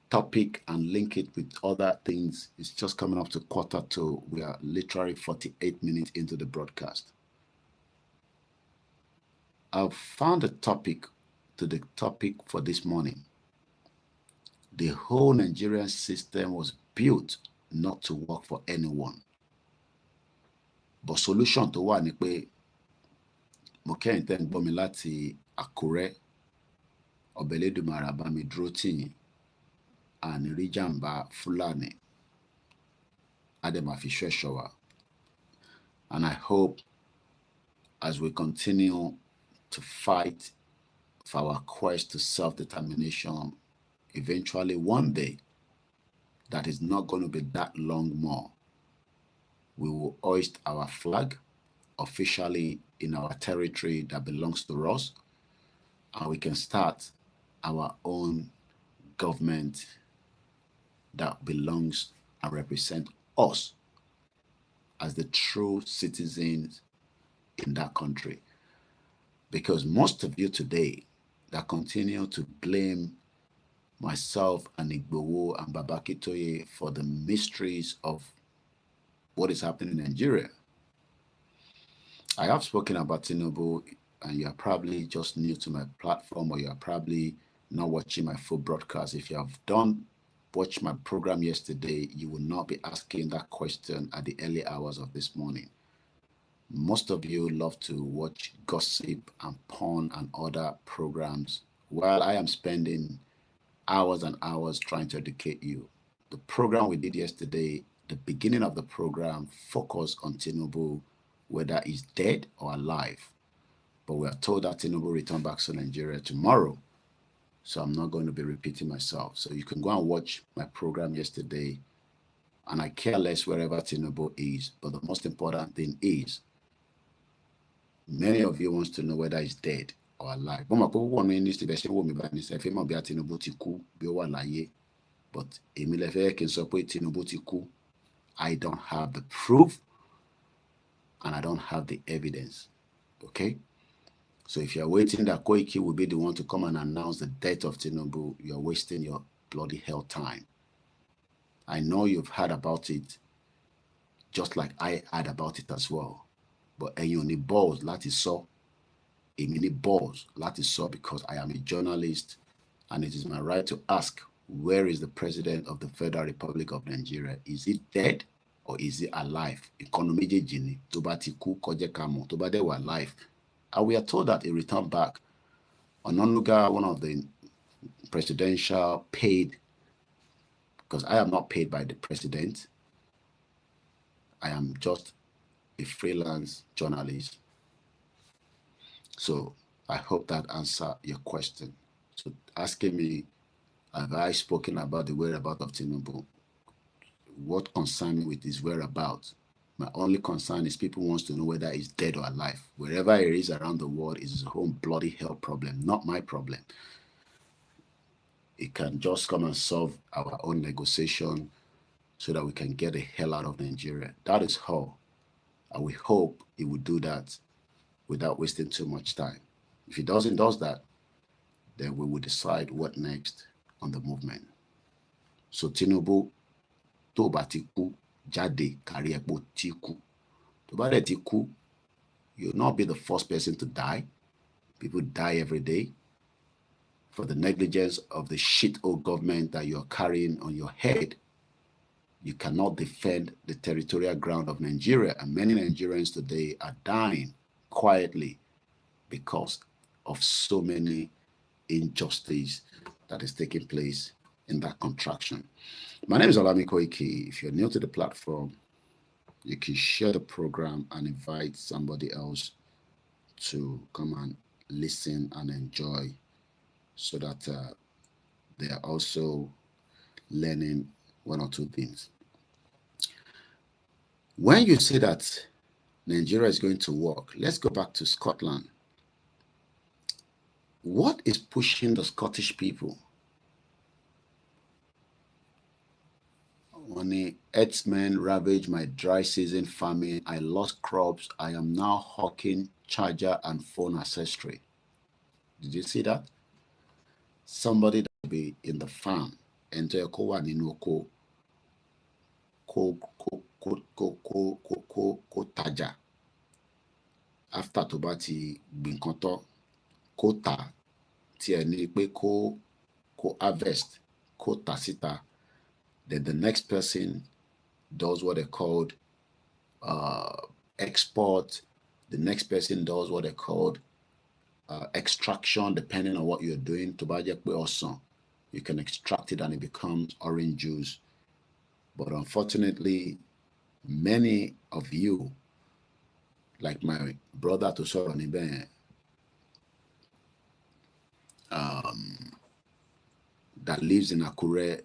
topic and link it with other things. It's just coming up to 1:45. We are literally 48 minutes into the broadcast. I've found a topic to the topic for this morning. The whole Nigerian system was built not to work for anyone. But solution to wà ní pé mo kẹ́yìn tẹ́ ń gbọ́ mi láti Àkúrẹ́, Ọ̀bẹ̀lẹ́dùmarè bá mi dúró tì yín, àní rí jàǹbá Fúlàní, á dẹ̀ máa fi ṣọ́ ẹ̀ṣọ́ wa. And I hope as we continue to fight for our quest to self-determination, eventually one day, that is not going to be that long more, we will hoist our flag officially in our territory that belongs to us, and we can start our own government that belongs and represents us as the true citizens in that country. Because most of you today that continue to blame myself and Igboho and Babakitoye for the mysteries of what is happening in Nigeria. I have spoken about Tinubu, and you are probably just new to my platform, or you are probably not watching my full broadcast. If you have watched my program yesterday, you will not be asking that question at the early hours of this morning. Most of you love to watch gossip and porn and other programs, while I am spending hours and hours trying to educate you. The program we did yesterday, the beginning of the program, focused on Tinubu, whether he's dead or alive. But we are told that Tinubu will return back to Nigeria tomorrow. So I'm not going to be repeating myself. So you can go and watch my program yesterday. And I care less wherever Tinubu is. But the most important thing is, many of you wants to know whether he's dead or alive. But I don't have the proof and I don't have the evidence. Okay? So if you're waiting that Koiki will be the one to come and announce the death of Tinubu, you're wasting your bloody hell time. I know you've heard about it, just like I heard about it as well. But ẹ̀yin ò ní balls láti sọ, èmi ní balls láti sọ, because I am a journalist and it is my right to ask, where is the President of the Federal Republic of Nigeria? Is he dead or is he alive? Ìkànnì méjèèjì ni, tó bá ti kú kó jẹ́ ká mọ̀, tó bá dẹ̀ wà alive. And we are told that he returned back. Ononuga, one of the presidential paid, because I am not paid by the president. I am just a freelance journalist. So I hope that answers your question. So asking me, have I spoken about the whereabouts of Tinubu? What concerns me with his whereabouts? My only concern is people wants to know whether he's dead or alive. Wherever he is around the world is his own bloody hell problem, not my problem. It can just come and solve our own negotiation so that we can get the hell out of Nigeria. That is all. And we hope he will do that without wasting too much time. If he does that, then we will decide what next on the movement. So Tinubu, tó bá ti kú, jáde kárí ẹ pé ó ti kú. Tó bá dẹ̀ ti kú, you'll not be the first person to die. People die every day for the negligence of the shit-hole government that you're carrying on your head. You cannot defend the territorial ground of Nigeria, and many Nigerians today are dying quietly because of so many injustice that is taking place in that contraction. My name is OLAYOMI KOIKI. If you're new to the platform, you can share the program and invite somebody else to come and listen and enjoy, so that they are also learning one or two things. When you say that Nigeria is going to work, let's go back to Scotland. What is pushing the Scottish people? When the herdsmen ravaged my dry season farming, I lost crops. I am now hawking charger and phone accessory. Did you see that? Somebody that will be in the farm, enter a ko taja. After tó bá ti gbìn nǹkan tán, kó tà, tí ẹ ní pé kó harvest, kó tà síta. Then the next person does what they called export. The next person does what they called extraction, depending on what you're doing. To buy also, you can extract it and it becomes orange juice. But unfortunately, many of you, like my brother to Soronibe, that lives in Akure,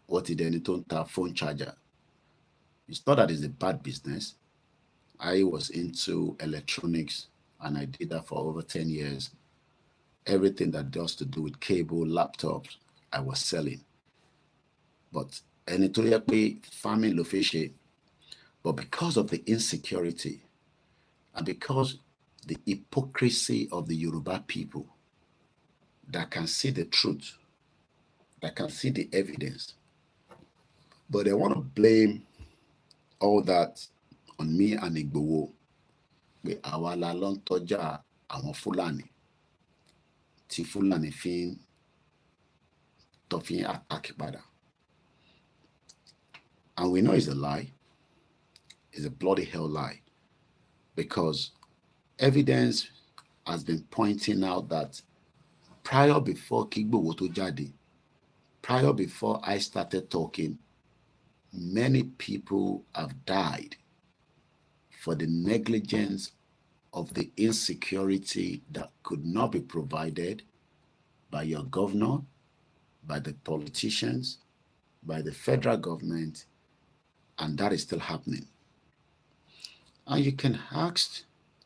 what did they don't have phone charger? It's not that it's a bad business. I was into electronics and I did that for over 10 years. Everything that does to do with cable, laptops, I was selling. But farming lo, but because of the insecurity and because the hypocrisy of the Yoruba people that can see the truth, that can see the evidence, but they want to blame all that on me and Igboho. Pé àwa la ló ń tọ́jà àwọn Fúlàní tí Fúlàní tó fi ń attack padà. And we know it's a lie. It's a bloody hell lie. because evidence has been pointing out that prior before Kigbowo to Jade, prior before I started talking, many people have died for the negligence of the insecurity that could not be provided by your governor, by the politicians, by the federal government, and that is still happening. And you can ask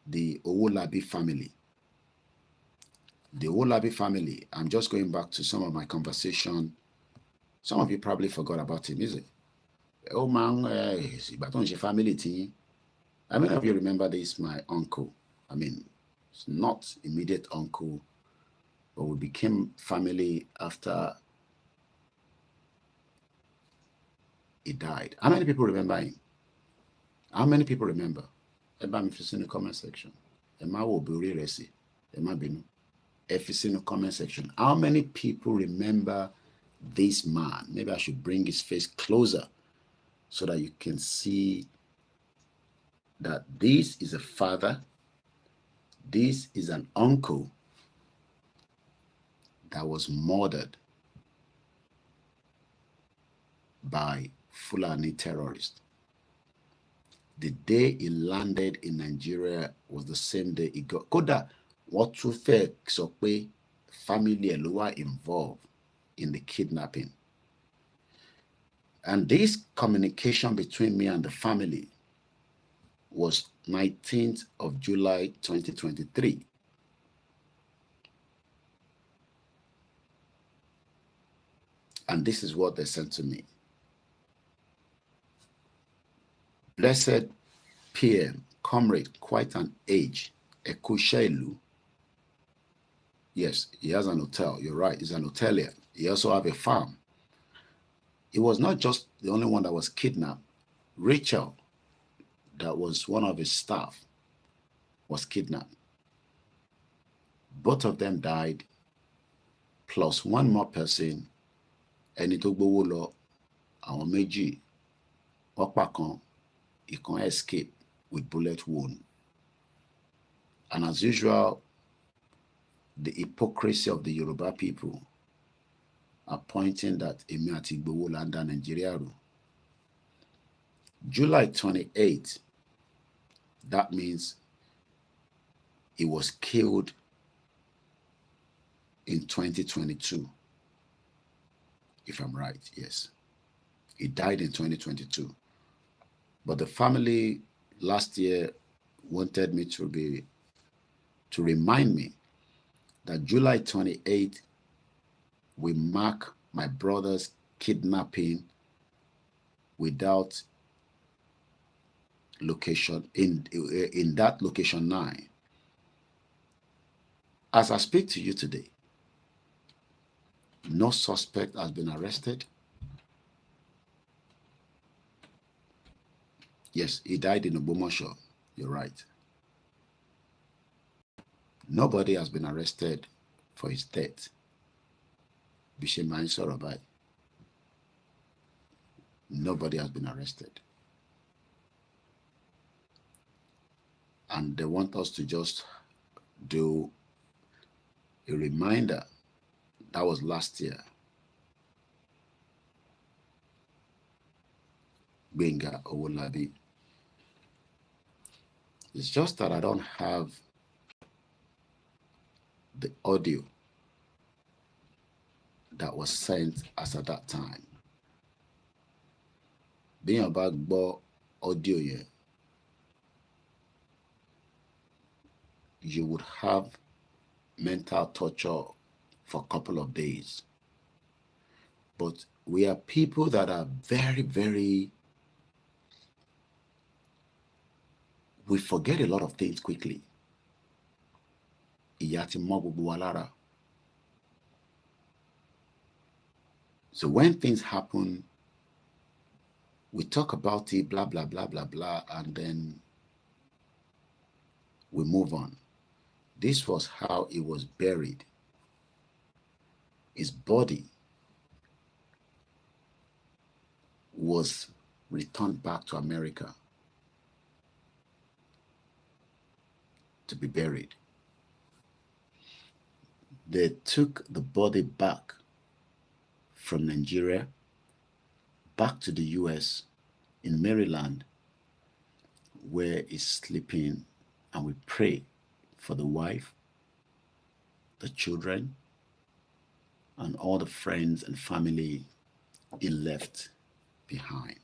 the Owolabi family. The Owolabi family, I'm just going back to some of my conversation. Some of you probably forgot about him, is it? Oh man, family team. How many of you remember this? My uncle. I mean, it's not immediate uncle, but we became family after he died. How many people remember him? How many people remember? Everybody, if it's in the comment section. Emma will be resi. Emma binu. If it's in the comment section, how many people remember this man? Maybe I should bring his face closer so that you can see that this is a father, this is an uncle that was murdered by Fulani terrorists. The day he landed in Nigeria was the same day he got. Koda, what to fair so family Elua involved in the kidnapping. And this communication between me and the family was 19th of July 2023. And this is what they sent to me. Blessed PM, comrade, quite an age, Ekushelu. Yes, he has an hotel. You're right, he's an hotelier. He also have a farm. It was not just the only one that was kidnapped. Rachel, that was one of his staff, was kidnapped. Both of them died, plus one more person, ẹni tó gbówó lọ, àwọn méjì, ọ̀pá kan, ìkan escape with bullet wound. And as usual, the hypocrisy of the Yoruba people are pointing that èmi àti Igboho là ń dá Nigeria rú. July 28th, that means he was killed in 2022. If I'm right, yes. He died in 2022. But the family last year wanted me to remind me that July 28th, we mark my brother's kidnapping without location in that location 9. As I speak to you today, no suspect has been arrested. Yes, he died in Ogbomosho. You're right. Nobody has been arrested for his death. Bisheman Sorobai. Nobody has been arrested. And they want us to just do a reminder. That was last year. Benga Owolabi. It's just that I don't have the audio that was sent as at that time. Being about audio here, you would have mental torture for a couple of days. But we are people that are very, very, we forget a lot of things quickly. So when things happen, we talk about it, blah, blah, blah, blah, blah, and then we move on. This was how he was buried. His body was returned back to America. to be buried. They took the body back from Nigeria back to the US in Maryland, where he's sleeping, and we pray for the wife, the children, and all the friends and family he left behind.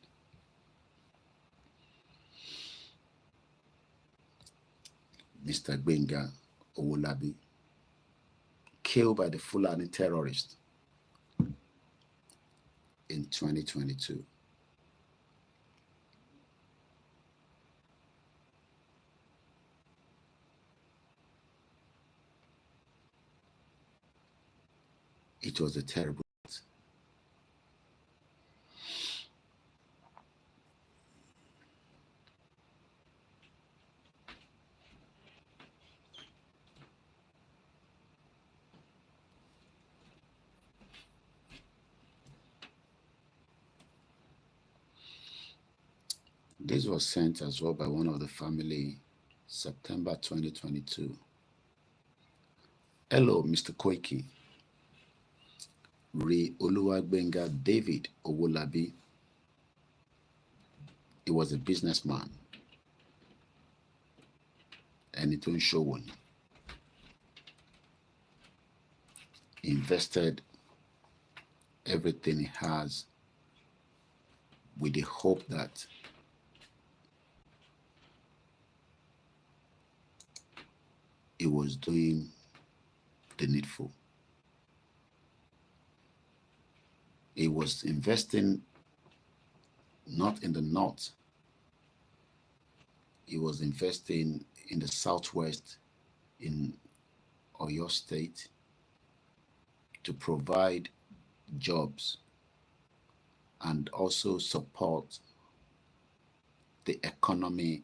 Mr. Gbenga Owolabi, killed by the Fulani terrorists in 2022. It was a terrible. This was sent as well by one of the family, September 2022. Hello, Mr. Koiki. Re Oluwagbenga David Owolabi. He was a businessman. And it won't show one. He invested everything he has with the hope that he was doing the needful. He was investing not in the north. He was investing in the southwest, in Oyo State, to provide jobs and also support the economy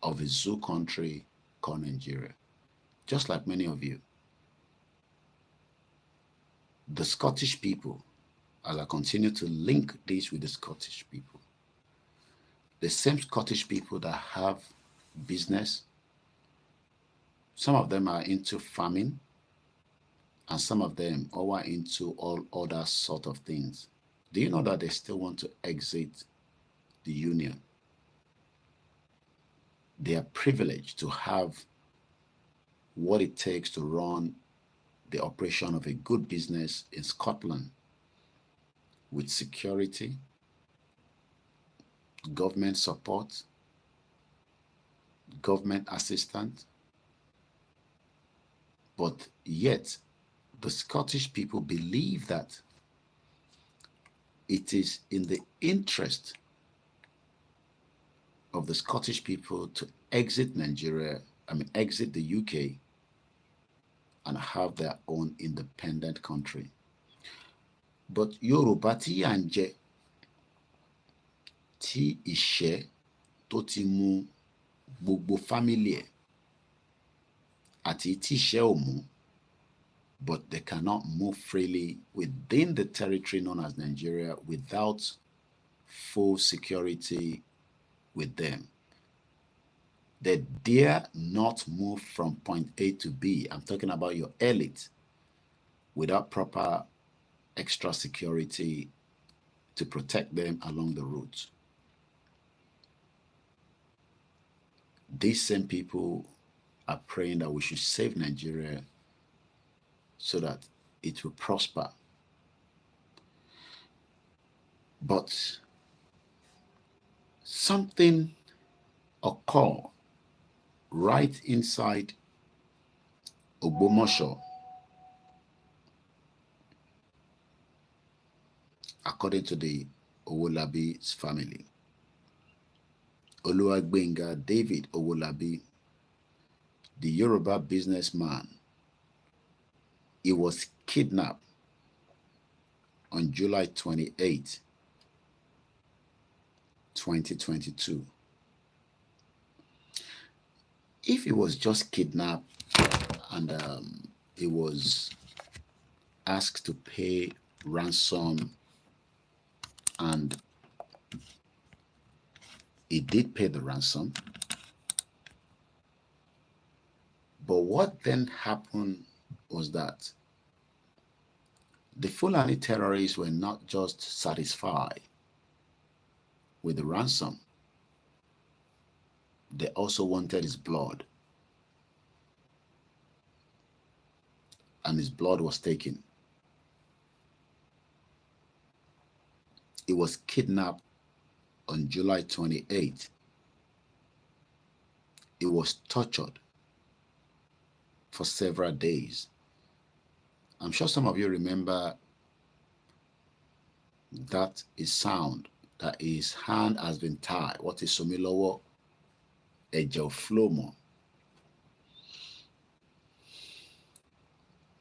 of a zoo country called Nigeria, just like many of you. The Scottish people, as I continue to link this with the Scottish people, the same Scottish people that have business, some of them are into farming, and some of them are into all other sort of things. Do you know that they still want to exit the union? They are privileged to have what it takes to run the operation of a good business in Scotland with security, government support, government assistance. But yet, the Scottish people believe that it is in the interest of the Scottish people to exit exit the UK and have their own independent country. But Yoruba tí à ń jẹ, tí ìṣẹ́ tó ti mú gbogbo family ẹ̀, àti tí ìṣẹ́ ò mú, but they cannot move freely within the territory known as Nigeria without full security with them. They dare not move from point A to B. I'm talking about your elite, without proper extra security to protect them along the route. These same people are praying that we should save Nigeria so that it will prosper. But something occurred right inside Ogbomosho, according to the Owolabi's family. Oluwagbenga David Owolabi, the Yoruba businessman, he was kidnapped on July 28, 2022. If he was just kidnapped and he was asked to pay ransom and he did pay the ransom, But what then happened was that the Fulani terrorists were not just satisfied with the ransom, they also wanted his blood. And his blood was taken. He was kidnapped on July 28th. He was tortured for several days. I'm sure some of you remember that his sound, that his hand has been tied. What is Somilowo? Ejo Flomo.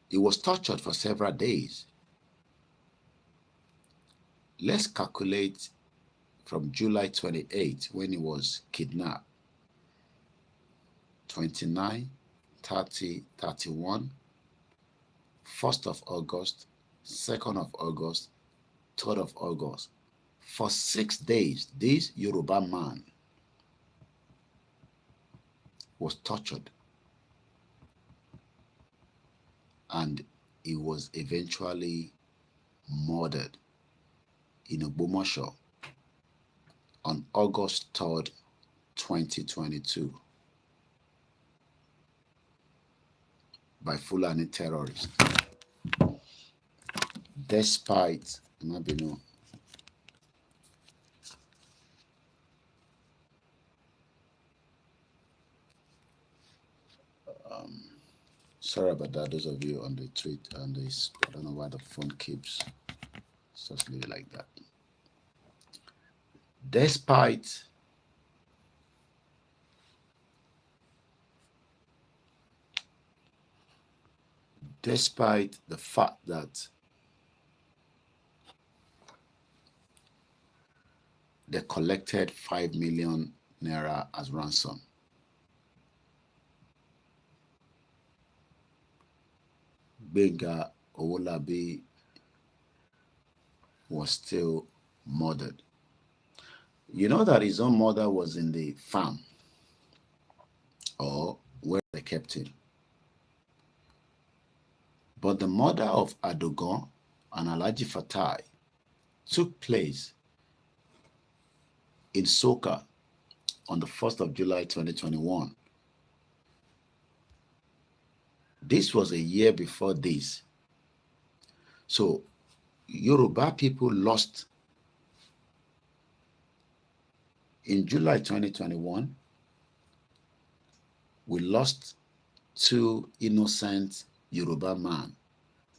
He was tortured for several days. Let's calculate from July 28th, when he was kidnapped. 29, 30, 31, 1st of August, 2nd of August, 3rd of August. For 6 days, this Yoruba man was tortured, and he was eventually murdered in Ogbomoso on August 3rd, 2022 by Fulani terrorists. Despite, sorry about that, those of you on the tweet and this, I don't know why the phone keeps just leave it like that. Despite the fact that they collected 5 million naira as ransom, Benga Owolabi was still murdered. You know that his own mother was in the farm, or where they kept him. But the murder of Adogon and Alhaji Fatai took place in Soka on the 1st of July 2021. This was a year before this. So Yoruba people lost in July 2021. We lost 2 innocent Yoruba men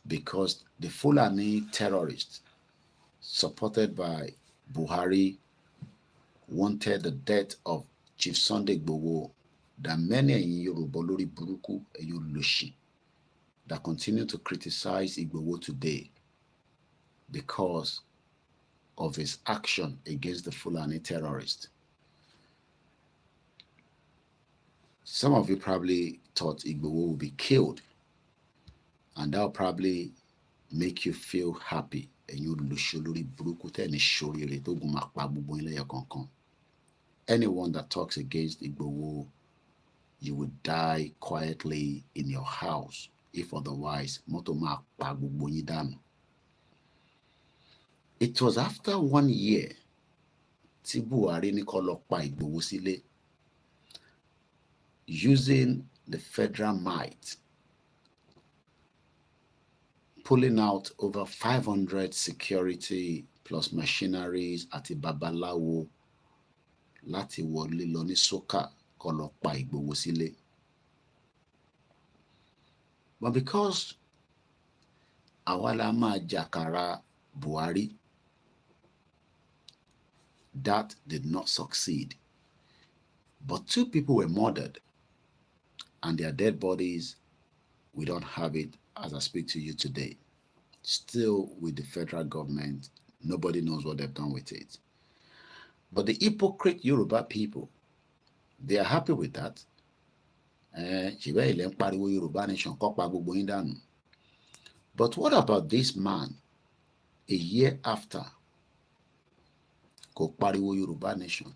because the Fulani terrorists, supported by Buhari, wanted the death of Chief Sunday Igboho, that many in Yoruba lórí burúkú Lushi that continue to criticize Igboho today because of his action against the Fulani terrorists. Some of you probably thought Igboho would be killed, and that will probably make you feel happy. Anyone that talks against Igboho, you would die quietly in your house. If otherwise, it was after 1 year tí Buhari ní kó lọ pa Igboho sílé, using the federal might, pulling out over 500 security plus machineries àti babaláwo láti wọlé lọ ní Soka kó lọ pa Igboho sílé. But because àwa la máa jàkàrà Buhari, that did not succeed. But 2 people were murdered, and their dead bodies, we don't have it as I speak to you today. Still with the federal government, nobody knows what they've done with it. But the hypocrite Yoruba people, they are happy with that. But what about this man, a year after, Kokpariwo Yoruba Nation,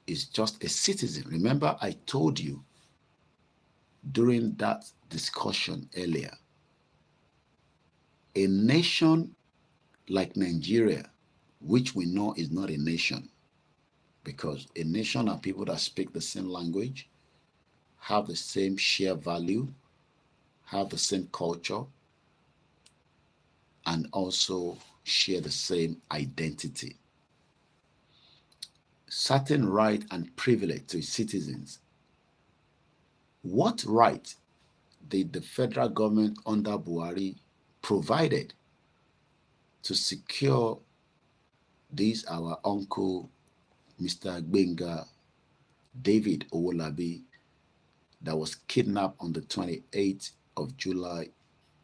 is just a citizen? Remember, I told you during that discussion earlier, a nation like Nigeria, which we know is not a nation, because a nation are people that speak the same language, have the same shared value, have the same culture, and also share the same identity. Certain right and privilege to its citizens. What right did the federal government under Buhari provided to secure this our uncle, Mr. Gbenga David Owolabi, that was kidnapped on the 28th of July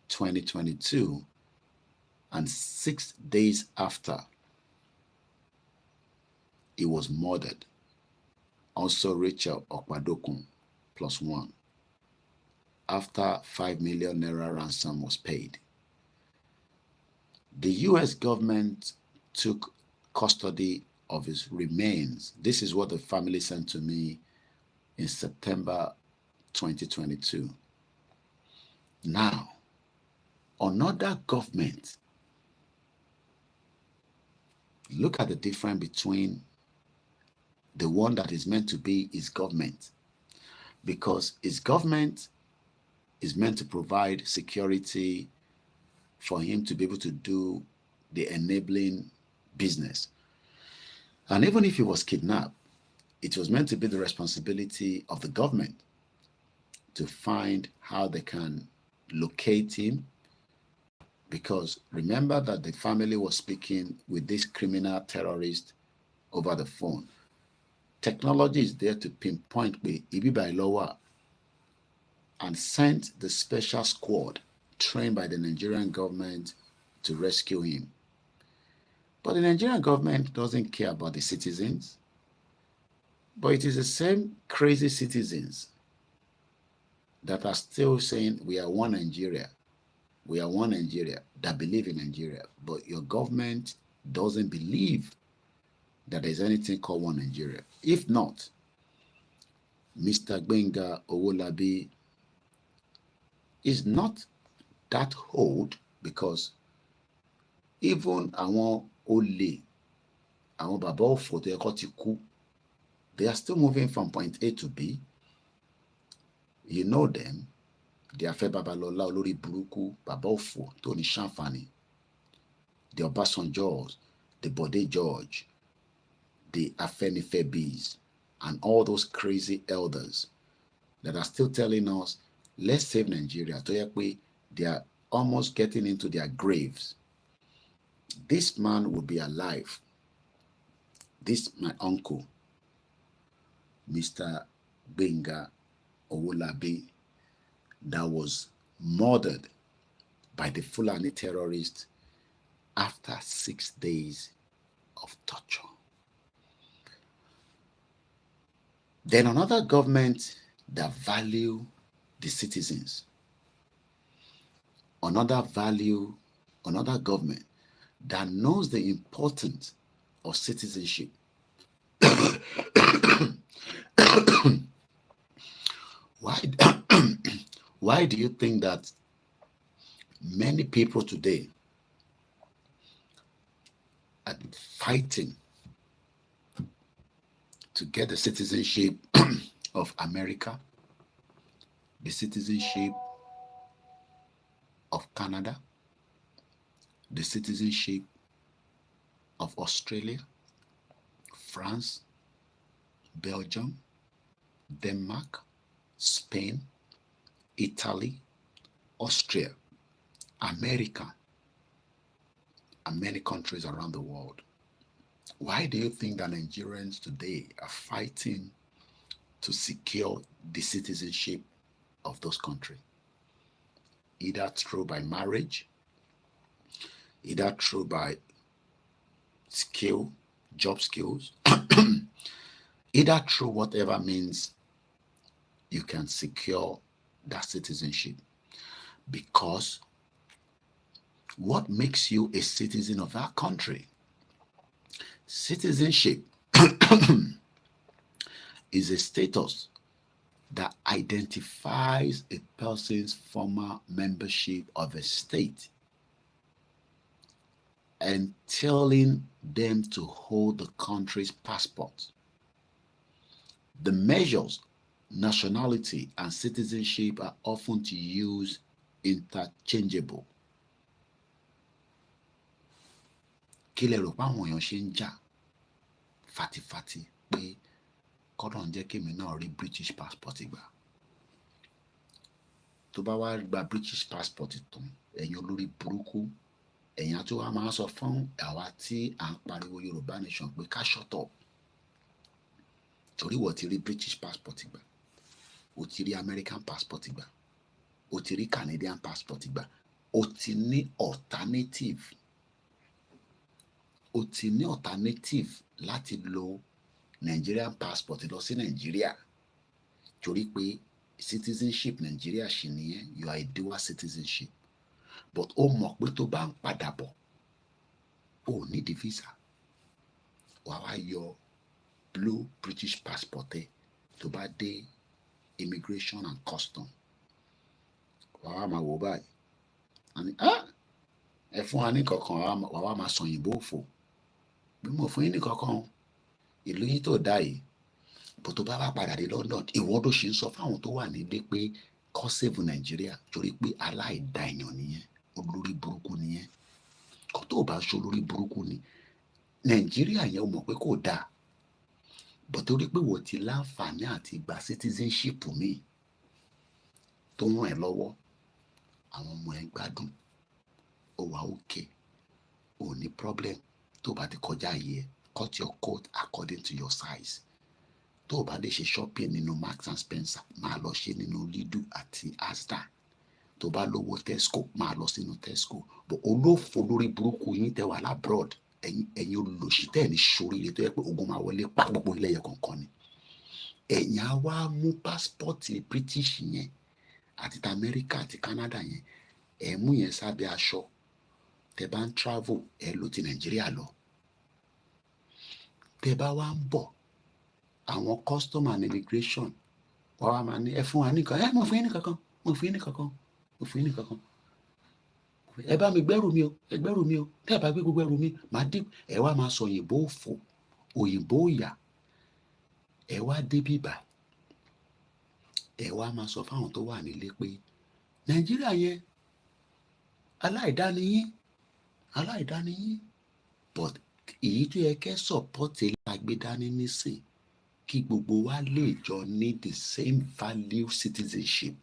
2022, and 6 days after, he was murdered. Also Rachel Okpadokun +1, after 5 million naira ransom was paid. The US government took custody of his remains. This is what the family sent to me in September 2022. Now, another government, look at the difference between the one that is meant to be his government, because his government is meant to provide security for him to be able to do the enabling business. And even if he was kidnapped, it was meant to be the responsibility of the government to find how they can locate him, because remember that the family was speaking with this criminal terrorist over the phone. Technology is there to pinpoint the Ibi by Lowa, and sent the special squad trained by the Nigerian government to rescue him. But the Nigerian government doesn't care about the citizens. But it is the same crazy citizens that are still saying we are one Nigeria. We are one Nigeria, that believe in Nigeria. But your government doesn't believe that there's anything called one Nigeria. If not, Mr. Gbenga Owolabi is not that old, because even àwọn olè, àwọn bàbá òfò tó yẹ kó ti kú, they are still moving from point A to B. You know them. The Afe Babalola Olori Buruku, Baba Òfò, Tony Shanfani, the Obasanjos, the Bode George, the Afenifebis, and all those crazy elders that are still telling us, let's save Nigeria. They are almost getting into their graves. This man will be alive. This, my uncle, Mr. Gbenga Owolabi, that was murdered by the Fulani terrorists after 6 days of torture. Then another government that value the citizens. Another government that knows the importance of citizenship. Why do you think that many people today are fighting to get the citizenship of America, the citizenship of Canada, the citizenship of Australia, France, Belgium, Denmark, Spain, Italy, Austria, America, and many countries around the world? Why do you think that Nigerians today are fighting to secure the citizenship of those countries? Either through by marriage, either through by skill, job skills, either through whatever means you can secure that citizenship. Because what makes you a citizen of that country? Citizenship is a status that identifies a person's former membership of a state and telling them to hold the country's passport. The measures, nationality and citizenship are often used interchangeable. Kí lẹ rò pé àwọn èèyàn ṣe ń jà fatifati pé kọ́dọ̀ ń jẹ́ kémi náà rí British passport gbà. Tó bá wá gba British passport tán, ẹ̀yin olórí burúkú, ẹ̀yin àti wa máa sọ fún àwa tí à ń pariwo Yorùbá nation pé ká shut up. Torí wọ́n ti rí British passport gbà, o ti rí American passport gbà, o ti rí Canadian passport gbà, o ti ní alternative. O ti ní alternative láti lo Nigerian passport lọ sí Nigeria. Torí pé citizenship Nigeria ṣì nìyẹn, you are a dual citizenship. But ó mọ̀ pé tó bá ń padà bọ̀, ó ní di visa. Wàá wá yọ blue British passport ẹ tó bá dé immigration and custom. Wàá wá máa wò báyìí. Àní ẹ fún wa ní kankan, wàá wá máa sọ òyìnbó òfò. Bí mo fún yín ní kankan, ìlú yín tó dá yìí. Bó tó bá wá padà dé London, ìwọ ló ṣe ń sọ fáwọn tó wà nílé pé kó save Nigeria torí pé aláìda èèyàn nìyẹn, olórí burúkú nìyẹn. Kó tó bá ṣe olórí burúkú ni Nigeria yẹn ó mọ̀ pé kò dáa. Bó torí pé wọ́n ti láǹfààní àti gba citizenship mi tó ràn ẹ́ lọ́wọ́, àwọn ọmọ ẹ̀ gbádùn, ó wà okay, ó ní problem. Tó bá ti kọjá yẹ, cut your coat according to your size. Tó bá lè ṣe shopping nínú Marks and Spencer, máa lọ ṣe nínú Lidl àti Asda. Tó bá lówó Tesco, máa lọ sínú Tesco. But olófò lórí burúkú yín tẹ́ wà labroad, ẹ̀yin olóṣì tẹ́ ní ṣoríire tó yẹ pé ogun máa wọlé pa gbogbo ilẹ̀ yẹn kankan ni. Ẹ̀yin á wá mú passport British yẹn àti ti America àti Canada yẹn, ẹ̀ mú yẹn sábẹ́ aṣọ. Tẹ́ bá ń travel, ẹ lọ ti Nigeria lọ. Tẹ́ bá wá ń bọ̀, àwọn custom and immigration wọ́n wá máa ní ẹ fún wa ní kan, mo fún yín ní kankan, mo fún yín ní kankan, mo fún yín ní kankan. Ẹ bá mi gbẹ́rù mi o, ẹ gbẹ́rù mi o. Tẹ́ ẹ bá gbé gbogbo ẹrù mi, màá dì. Ẹ wá máa sọ òyìnbó òfò, òyìnbó ìyà. Ẹ wá dé bíbà. Ẹ wá máa sọ fáwọn tó wà nílé pé Nigeria yẹn aláìdáni yín, aláìdáni yín. But èyí tó yẹ kẹ́ support agbédání nísìn kí gbogbo wa lè jọ ní the same value citizenship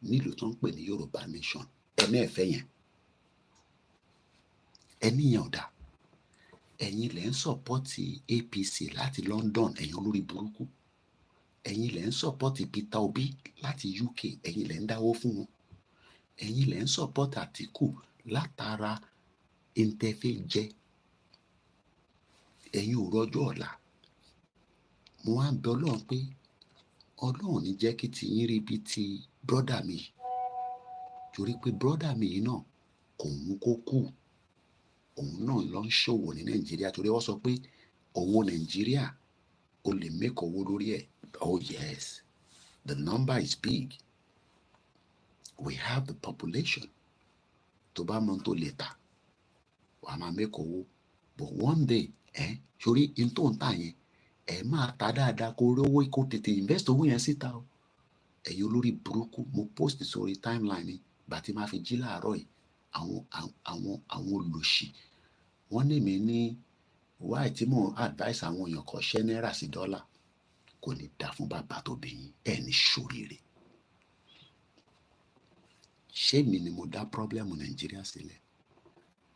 nílùú tó ń pè ní Yorùbá nation. Ẹni ẹ̀fẹ́ yẹn, ẹni yẹn ò dá. Ẹ̀yin lẹ̀ ń support APC láti London, ẹ̀yin olórí burúkú. Ẹ̀yin lẹ̀ ń support Peter Obi láti UK, ẹ̀yin lẹ̀ ń dáwó fún wọn. Ẹ̀yin lẹ̀ ń support Atiku látara ìtẹ́fẹ́ jẹ. Ẹ̀yin ò rọjọ́ ọ̀la. Mo wá ń bẹ Ọlọ́run pé Ọlọ́run ní jẹ́ kí ti yín rí bí ti brọ́dà mi. Torí pé brọ́dà mi yìí náà kò mú kó kú. Òun náà lọ ń ṣòwò ní Nàìjíríà torí wọ́n sọ pé owó Nàìjíríà o lè make owó lórí ẹ̀. Oh yes, the number is big. We have the population. Tó bá mọ tó lè tà, wàá máa make owó. But one day, sórí in tó ń tà yẹn, ẹ máa ta dáadáa kó rí owó kó tètè invest owó yẹn síta o. Ẹ̀yin olórí burúkú, mo post sórí timeline ni gbà tí máa fi jí láàárọ̀ yìí. Àwọn olòṣì wọ́n ní mi ní why tí mò ń advice àwọn èèyàn kan ṣẹ́ náírà sí dọ́là. Kò ní dá fún bàbá tó bí yín, ẹ ní ṣoríire. Ṣé mi ni mo dá pọ́blẹ́mù Nàìjíríà sílẹ̀?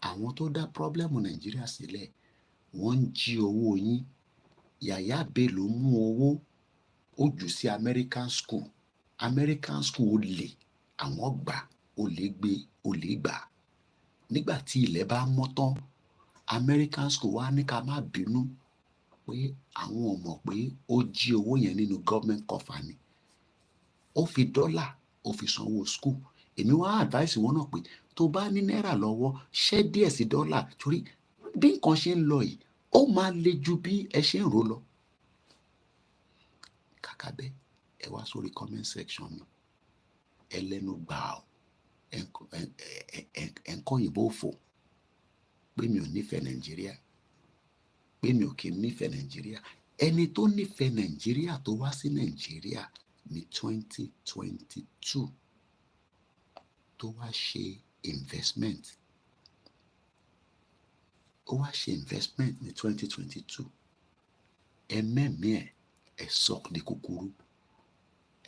Àwọn tó dá pọ́blẹ́mù Nàìjíríà sílẹ̀, wọ́n ń jí owó yín. Yàyà Bello mú owó ó jù sí American school. American school ó lè àwọn gbà, ó lè gbé, ó lè gbà. Nígbà tí ilẹ̀ bá mọ́ tán, American school wá ní ká má bínú pé àwọn ò mọ̀ pé ó jí owó yẹn nínú government coffers ni. Ó fi dọ́là, ó fi sanwó school. Èmi wá advice wọn náà pé tó bá ní náírà lọ́wọ́, ṣẹ́ díẹ̀ sí dọ́là torí bí nǹkan ṣe ń lọ yìí, ó máa le ju bí ẹ ṣe ń rò lọ. Kàkà bẹ́ẹ̀, ẹ wá sórí comment section mi ẹ lẹ́nu gbà ó ẹ ń kọ́ òyìnbó fò pé mi ò nífẹ̀ẹ́ Nàìjíríà pé mi ò kí ń nífẹ̀ẹ́ Nàìjíríà. Ẹni tó nífẹ̀ẹ́ Nàìjíríà tó wá sí Nàìjíríà ní 2022 tó wá ṣe investment ní 2022 ẹ mẹ́mí ẹ sọ ní kúkúrú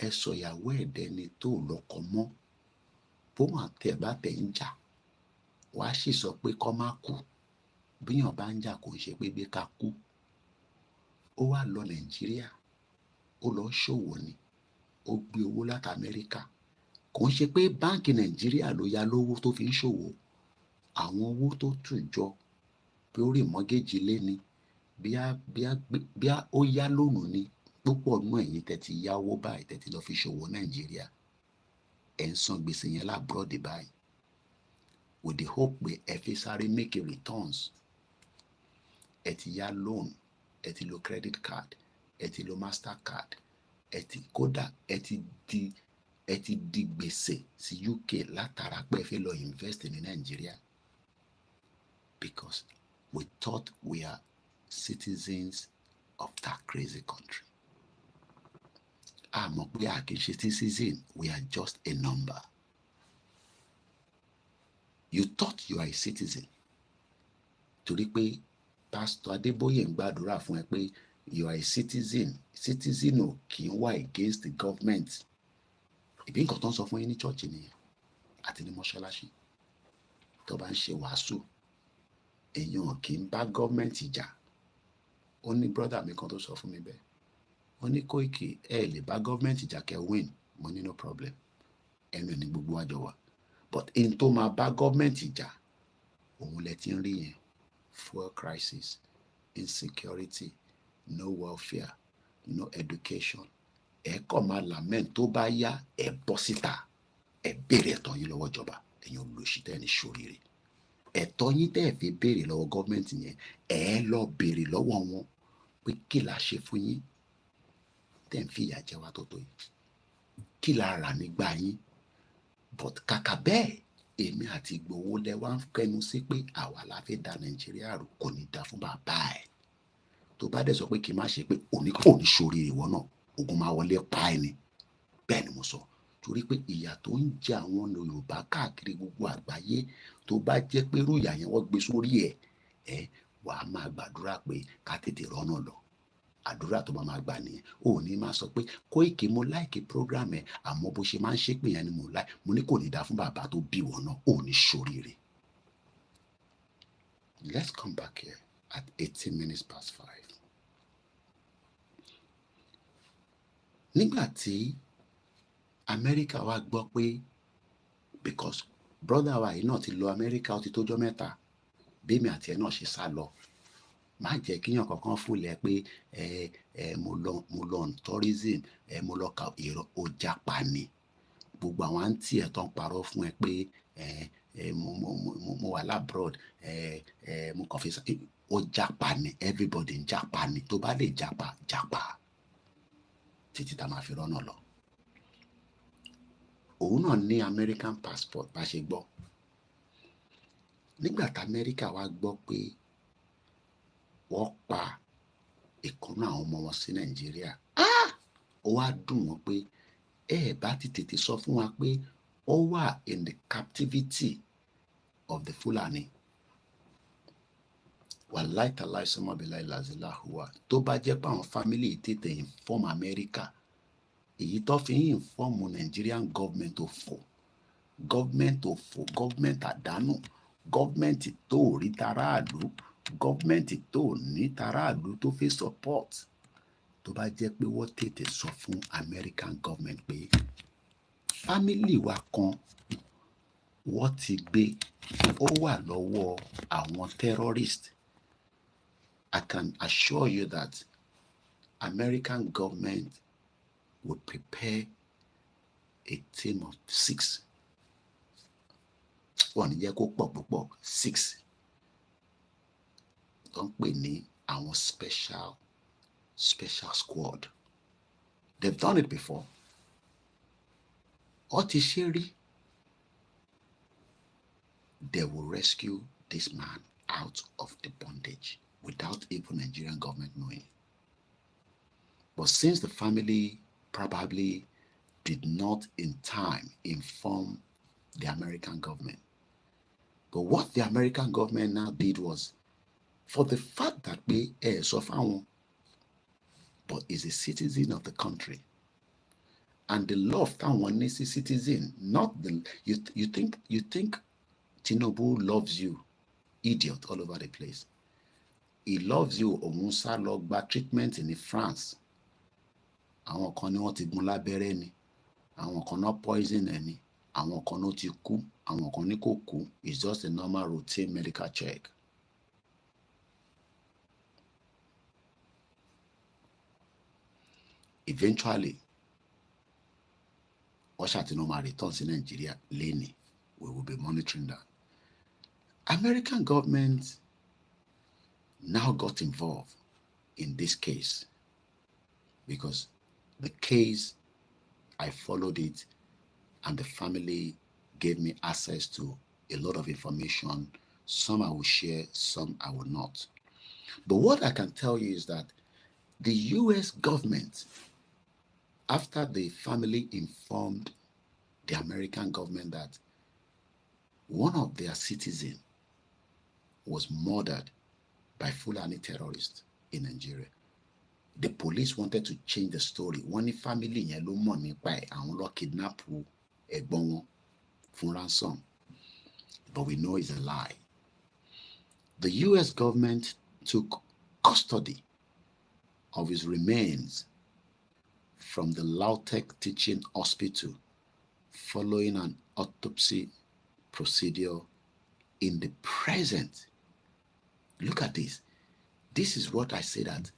ẹ sọ ìyàwó ẹ̀dẹ́ni tó lọ́kọ mọ́ bóun àtẹ̀ bá tẹ̀ ń jà wàá sì sọ pé kọ́ má kú bíyàn bá ń jà kò ń ṣe pé gbé ká kú. Ó wá lọ Nàìjíríà ó lọ ṣòwò ni ó gbé owó láti Amẹ́ríkà kò ń ṣe pé báńkì Nàìjíríà ló yá lówó tó fi ń ṣòwò àwọn owó tó tù jọ bí ó rí mọ́gẹ́jì lé ni bí ó yá lónìí ni púpọ̀ nú ẹ̀yin tẹ́tí yáwó báyìí tẹ́tí lọ fi ṣòwò Nàìjíríà ẹ̀ ń san gbèsè yẹn lábúrọ̀dì báyìí with the hope pé ẹ fi sáré make returns ẹ ti yá loan ẹ ti lo credit card ẹ ti lo mastercard ẹ ti kódà ẹ ti di gbèsè sí UK látara pé ẹ fẹ́ lọ invest ní Nàìjíríà because we thought we are citizens of that crazy country. A mọ̀ pé a kì í ṣe citizen, we are just a number. You thought you are a citizen torí pé Pastor Adébóyè ń gbàdúrà fún ẹ pé you are a citizen. Citizen ò kì í wà against the government. Ìbí nǹkan tó ń sọ fún yín ní church nìyẹn àti ní mọ́ṣáláṣí tó bá ń ṣe wàásù èèyàn kì í bá gọ́ọ̀mẹ̀ntì jà. Ó ní brother mi kan tó sọ fún mi bẹ́ẹ̀ ó ní Koiki ẹ lè bá gọ́ọ̀mẹ̀ntì jà kẹ́ win. Mo ní no problem ẹnu ẹ̀ ní gbogbo àjọ wa but in tó máa bá gọ́ọ̀mẹ̀ntì jà òun lẹ ti ń rí yẹn fuel crisis, insecurity, no welfare, no education. Ẹ kọ́ máa lament tó bá yá ẹ bọ́ síta ẹ béèrè ẹ̀tọ́ yín lọ́wọ́ ìjọba ẹ̀yin olóṣì tẹ́ ní ṣoríire. Ẹ̀tọ́ yín tẹ́ ẹ fi béèrè lọ́wọ́ gọ́ọ̀mẹ̀ntì yẹn ẹ lọ béèrè lọ́wọ́ wọn pé kí la ṣe fún yín tẹ́ ń fi ìyà jẹ wá tó tó yìí kí la rà nígbà yín but kàkà bẹ́ẹ̀ èmi àti Ìgbòho lẹ wá ń kẹnu sí pé àwa la fẹ́ da Nàìjíríà rú kò ní da fún bàbá ẹ̀ tó bá dẹ̀ sọ pé kí n má ṣe pé òní ṣoríire ìwọ náà ogun máa wọlé pa ẹ̀ ni bẹ́ẹ̀ ni mo sọ torí pé ìyà tó ń jẹ àwọn Yorùbá káàkiri gbogbo àgbáyé tó bá jẹ́ pé irú ìyà yẹn wọ́n gbé sórí ẹ̀ wàá máa gbàdúrà pé ká tètè rọ́nà lọ àdúrà tó bá máa gbà nìyẹn ò ní máa sọ pé Koiki mo láìkì program ẹ àmọ́ bó ṣe máa ń ṣépè yẹn ni mo láì mo ní kò ní dá fún bàbá tó bí wọn náà ò ní ṣoríire. Let's come back here at 5:18. Nígbà tí Amẹ́ríkà wá gbọ́ pé because brother wa yìí náà ti lọ Amẹ́ríkà ó ti tójọ́ mẹ́ta bẹ́ẹ̀mi àti ẹ̀ náà ṣe sá lọ má jẹ́ kíyàn kankan fúnlẹ̀ pé mo lọ on tourism mo lọ ka èrò ó japa ni gbogbo àwọn àǹtí ẹ̀ tó ń parọ́ fún ẹ pé mo wà labroad mo kàn fi ó japa ni everybody ń japa ni tó bá lè japa títí tá a máa fi rọ́nà lọ. Òun náà ní American passport bá ṣe gbọ́ nígbà tí Amẹ́ríkà wá gbọ́ pé wọ́n pa ìkànnà àwọn ọmọ wọn sí Nàìjíríà ó wá dùn wọ́n pé bá ti tètè sọ fún wa pé ó wà in the captivity of the Fulani wàláì tàláì sọmọbìláì làzìláhùwà tó bá jẹ́ pé àwọn family tètè inform Amẹ́ríkà èyí tó fi ń inform Nigerian government government àdánù government tó rí taráàlú gọ́ọ̀mẹ̀ntì tó ní taráàlú tó fẹ́ support tó bá jẹ́ pé wọ́n tètè sọ fún American government pé family wa kan wọ́n ti gbé ó wà lọ́wọ́ àwọn terrorist. I can assure you that American government would prepare a team of 6 wọ́n ní jẹ́ kó pọ̀ púpọ̀ 6 tó ń pè ní àwọn special squad They've done it before. Otisheri, they will rescue this man out of the bondage without even Nigerian government knowing. But since the family probably did not in time inform the American government, but what the American government now did was, for the fact that we but is a citizen of the country, and the love táwọn ní sí citizen, not the you think Tinubu loves you, idiot all over the place. He loves you. Òun sá lọ gba treatment ní France. Àwọn kan ní wọ́n ti gún lábẹ́rẹ́ ni, àwọn kan náà poison ẹ̀ ni, àwọn kan náà ti kú, àwọn kan ní kò kú. It's just a normal routine medical check. Eventually, Osha Tinoma returns in Nigeria, Leni. We will be monitoring that. American government now got involved in this case because the case, I followed it, and the family gave me access to a lot of information. Some I will share, some I will not. But what I can tell you is that the US government, after the family informed the American government that one of their citizens was murdered by Fulani terrorists in Nigeria, the police wanted to change the story. One family yẹn ló mọ̀ nípa ẹ̀, àwọn ló kidnap ẹ̀gbọ́n wọn fún ransom. But we know it's a lie. The US government took custody of his remains from the Lautech Teaching Hospital following an autopsy procedure in the present. Look at this. This is what I say, that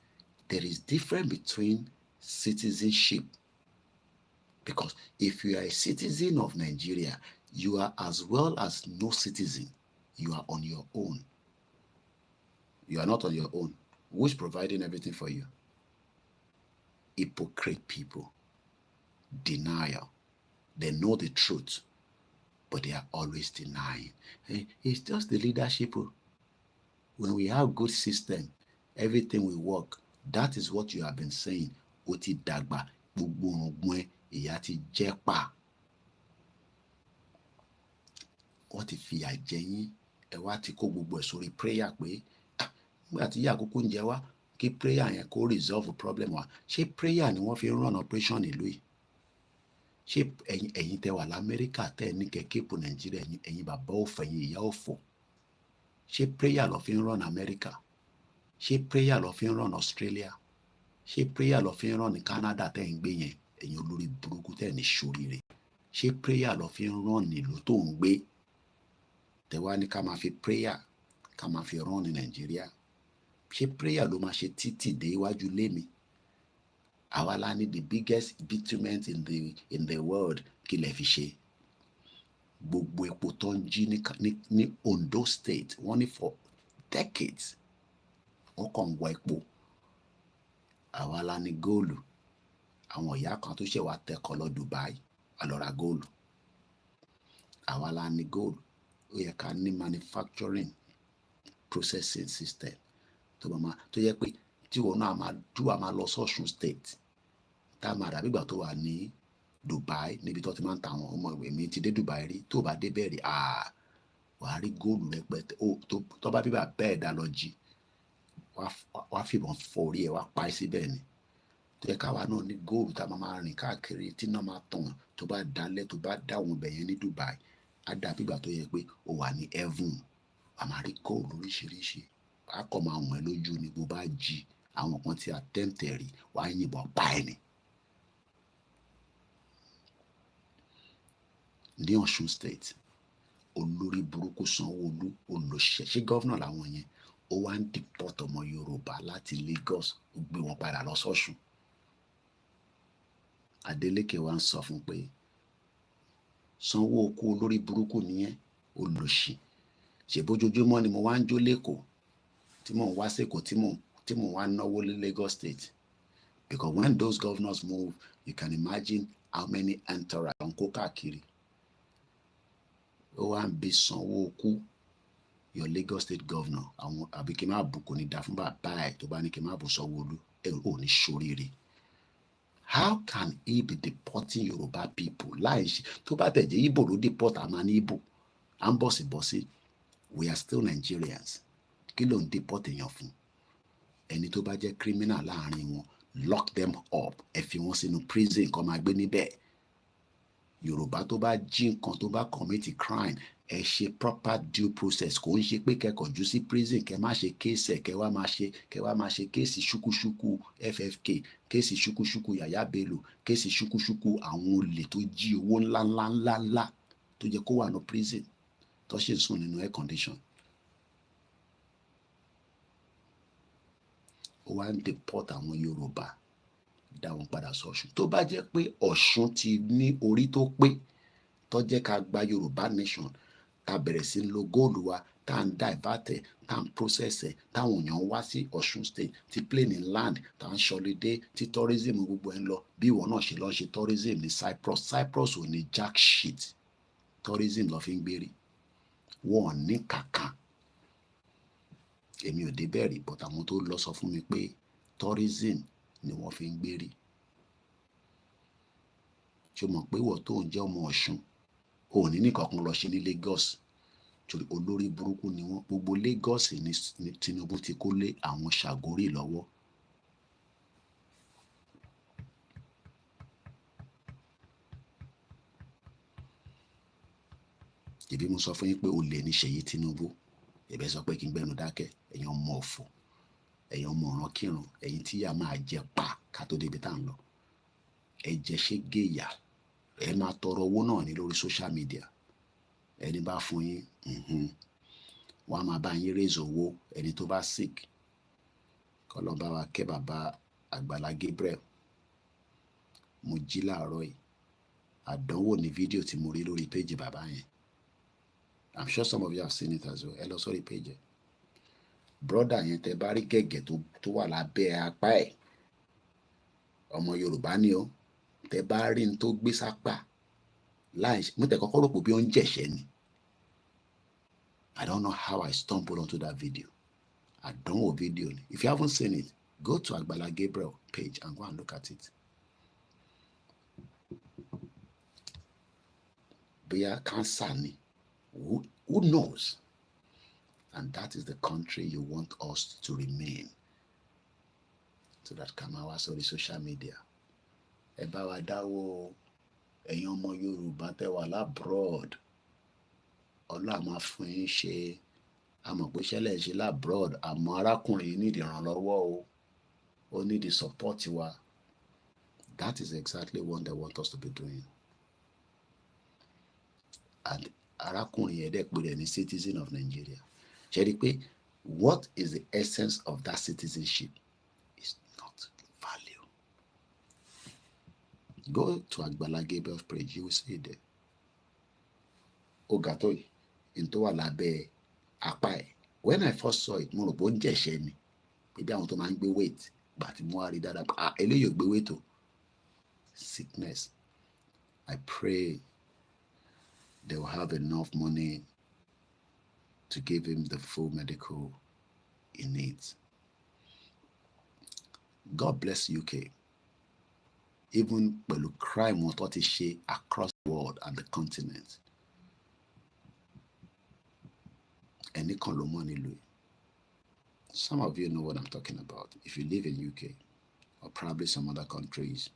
there is difference between citizenship. Because if you are a citizen of Nigeria, you are as well as no citizen. You are on your own. You are not on your own. Who's providing everything for you? Hypocrite people. Denial. They know the truth, but they are always denying. It's just the leadership. When we have good system, everything will work. That is what you have been saying. Oti dagba, gbogbo ọgbọ́n ìyà ti jẹ pa. Wọ́n ti fìyà jẹ yín, ẹ wá ti kó gbogbo ẹ̀ sórí prayer pé nígbà tí ìyà àkókò ń jẹ wá, kí prayer yẹn kó resolve problem wa. Ṣé prayer ni wọ́n fi run operation ìlú yìí? Ṣé ẹ̀yin tẹ́ wà l'Amẹ́ríkà tẹ́ ní kẹ́kẹ́ ipò Nàìjíríà, ẹ̀yin bàbá òfò, ẹ̀yin ìyá òfò? Ṣé prayer ló fi run America? Ṣé prayer ló fi run Australia? Ṣé prayer ló fi run ní Canada tẹ́ ń gbé yẹn, ẹ̀yin olórí burúkú tẹ́ ní ṣoríire? Ṣé prayer ló fi run nílùú tó ń gbé? Tẹ́ wá ní ká máa fi prayer ká máa fi run ní Nàìjíríà? Ṣé prayer ló máa ṣe títì dé iwájú ilé mi? Àwa la ní the biggest bitumen in the world, kí lẹ fi ṣe? Gbogbo epo tó ń jí ní Ondo State, wọ́n ní for decades wọ́n kàn ń wá epo. Àwa la ní góòlù. Àwọn ìyá kan tó ṣe wá tẹkọ̀ lọ Dubai wá lọ ra góòlù. Àwa la ní góòlù. Ó yẹ ká ní manufacturing processing system tó yẹ pé tí wọn náà máa lọ sọ́ṣun State tá a máa dàbí ìgbà tó wà ní Dubai, níbi tó ti máa ń ta àwọn ọmọ ìwé. Mi ti dé Dubai rí, tó bá dé bẹ́ẹ̀ rí, wàá rí góòlù rẹpẹtẹ. Tó bá bíbà bẹ́ẹ̀ dá lọ jí, wàá fìbọn forí ẹ̀, wàá pa ẹ́ síbẹ̀ ni. Tó yẹ káwa náà ní góòlù tá a máa rìn káàkiri tí náà máa tàn. Tó bá dalẹ̀, tó bá dá àwọn ibẹ̀ yẹn ní Dubai, á dàbí ìgbà tó yẹ pé ó wà ní heaven. Wàá máa rí góòlù oríṣiríṣi. Wàá kọ́ máa wọ̀n ẹ́ lójú ni bó bá jí. Àwọn kan tí attempt rí, wàá yìnbọn pa ẹ́ ni. Ní Ọ̀ṣun State, olórí burúkú Sanwó-Olú, olóṣèṣẹ́, ṣé gọ́vnà làwọn yẹn, ó wá ń deport ọmọ Yorùbá láti Lagos, ó gbé wọn padà lọ sọ́ṣun. Adeleke wá ń sọ fún pé Sanwó-Olú olórí burúkú nìyẹn, olóṣì. Ṣèbójoojúmọ́ ni mo wá ń jó lẹ́kọ̀ọ́, tí mò ń wá sẹ́kọ̀ọ́, tí mò ń wá náwó ní Lagos State. Because when those governors move, you can imagine how many entourage on kó káàkiri. Ó wá ń bi Sanwó-Olú, your Lagos State governor, àwọn àbí kí n má bù kò ní dá fún bàbá ẹ̀ tó bá ní kí n má bù Sanwó-Olú, ẹ̀ ò ní ṣoríire. How can he be deporting Yoruba people? Láì ṣe tó bá tẹ̀ jẹ́ Igbo ló deport àmà ní Igbo. À ń bọ̀sibọ̀si, we are still Nigerians. Kí ló ń deport èèyàn fún? Ẹni tó bá jẹ́ criminal láàrin wọn, lock them up, ẹ fi wọn sínú prison kó máa gbé níbẹ̀. Yorùbá tó bá jí nǹkan tó bá commit crime, ẹ ṣe proper due process. Kò ń ṣe pé kẹ́kọ̀ọ́ jù sí prison kẹ́ má ṣe kéèsì ẹ̀ kẹ́ wá máa ṣe kéèsì ṣúkúṣúkú FFK, kéèsì ṣúkúṣúkú Yàyà Bello, kéèsì ṣúkúṣúkú àwọn olè tó jí owó ńláńláńláńlá tó jẹ́ kó wà ní prison tó ṣe sùn nínú air condition. Ó wá ń deport àwọn Yorùbá, dá wọn padà sọ́ṣun. Tó bá jẹ́ pé Ọ̀ṣun ti ní orí tó pé tó jẹ́ ká gba Yorùbá nation, tá bẹ̀rẹ̀ sí lo góòlù wa, tá ń divert ẹ̀, tá ń process ẹ̀, táwọn èèyàn wá sí Ọ̀ṣun state, tí plane in land, tá ń ṣọlidé, tí tourism gbogbo ẹ̀ ń lọ, bí ìwọ náà ṣe lọ ṣe tourism ní Cyprus. Cyprus ò ní jack shit, tourism lọ fi ń gbérí. Wọn ò ní kankan. Èmi ò débẹ̀ rí, but àwọn tó lọ sọ fún mi pé tourism ni wọ́n fi ń gbérí. Ṣé o mọ̀ pé ìwọ tó ń jẹ́ ọmọ Ọ̀ṣun, ò ní kankan lọ ṣe ní Lagos, torí olórí burúkú ni wọ́n. Gbogbo Lagos ní Tinubu ti kó lé àwọn Ṣàgórì lọ́wọ́. Ìbí mo sọ fún yín pé olè ní Ṣèyí Tinubu, ẹ̀bẹ̀ sọ pé kí n gbẹ́nu dákẹ́. Ẹ̀yin ọmọ ọ̀fọ̀, ẹ̀yin ọmọ ọ̀ràn kírun, ẹ̀yin tí yà máa jẹ pa ká tó débi tá à ń lọ. Ẹ jẹ ṣé géyà, ẹ máa tọrọ owó náà ní lórí social media. Ẹni bá fún yín, wọ́n á máa bá yín raise owó. Ẹni tó bá sick, kọ́lọ́ bá wa kẹ́ bàbá Àgbàlá Gabriel. Mo jí láàárọ̀ yìí, àdánwò ní fídíò tí mo rí lórí péjì bàbá yẹn. I'm sure some of you have seen it as well. Ẹ lọ sórí péjì. Brother yẹn tẹ bá rí gẹ̀gẹ̀ tó wà lábẹ́ apá ẹ̀, ọmọ Yorùbá ni ó. Tẹ bá rí n tó gbé sápá, mo tẹ̀ kọ́kọ́ rò pé bí ó ń jẹ̀ṣẹ́ ni. I don't know how I stumbled onto that video. Àdánwò video ni. If you haven't seen it, go to Àgbàlá Gabriel page and go and look at it. Bóyá cancer ni. Who knows? And that is the country you want us to remain. So that ká máa wá sórí social media. Ẹ bá wa dáwó, ẹ̀yin ọmọ Yorùbá tẹ́ wà labroad. Ọlọ́run máa fún yín ṣe. A mọ̀ pé ṣẹlẹ̀ ṣe labroad, àmọ́ arákùnrin yìí need ìrànlọ́wọ́ o. Ó need the support wa. That is exactly what they want us to be doing. And arákùnrin yẹn dẹ̀ pé rẹ̀ ní citizen of Nigeria. Ṣé rí pé what is the essence of that citizenship? It's not value. Go to Àgbàlá Gabriel's page, you will see it there. Ó ga tó yìí, n tó wà lábẹ́ apá ẹ̀. When I first saw it, mo rò pé ó ń jẹ̀ṣẹ́ ni. Ibi àwọn tó máa ń gbé weight, gbà tí mo wá rí dáadáa. Eléyìí ò gbé weight o. Sickness. I pray they will have enough money to give him the full medical he needs. God bless UK. Even pẹ̀lú crime wọn tó ti ṣe across the world and the continent. Ẹni kan ló mọ̀ nílùú. Some of you know what I'm talking about. If you live in UK or probably some other countries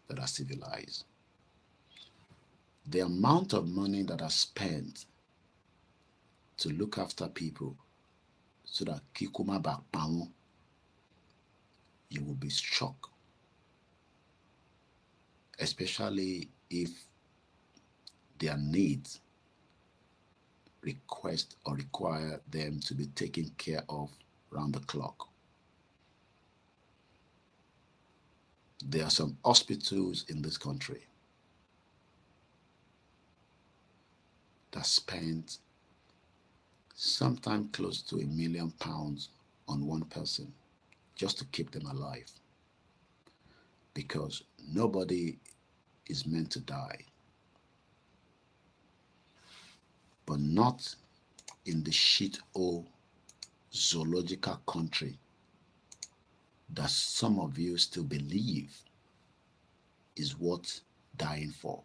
that are civilized. The amount of money that are spent to look after people so that kíkú má bàa pa wọ́n, you will be shocked. Especially if their needs request or require them to be taken care of round the clock. There are some hospitals in this country that spend sometimes close to £1 million on one person just to keep them alive. because nobody is meant to die, but not in the shit-hole zoological country that some of you still believe is worth dying for.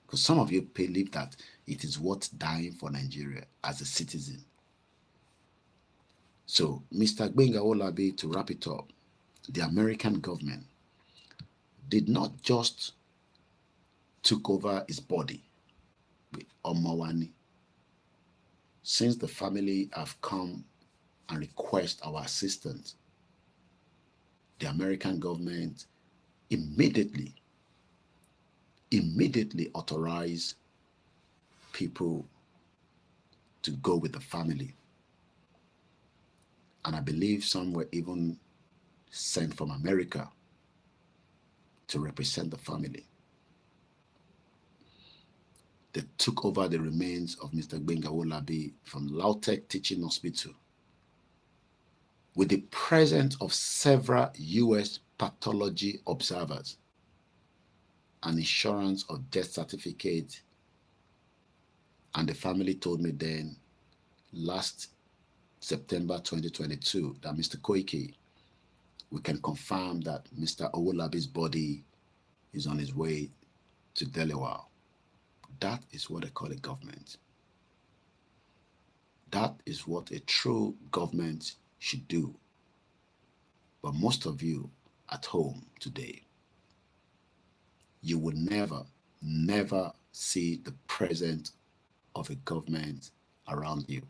Because some of you believe that it is worth dying for Nigeria as a citizen. So, Mr. Gbenga Olabi, to wrap it up, the American government did not just took over his body with Omawani. Since the family have come and request our assistance, the American government immediately authorized people to go with the family. And I believe some were even sent from America to represent the family. They took over the remains of Mr. Gbenga Olabi from Lautech Teaching Hospital with the presence of several U.S. pathology observers and insurance of death certificate. And the family told me then, last September 2022, that Mr. Koiki, we can confirm that Mr. Owolabi's body is on his way to Delaware. That is what I call a government. That is what a true government should do. But most of you at home today, you will never see the presence of a government around you.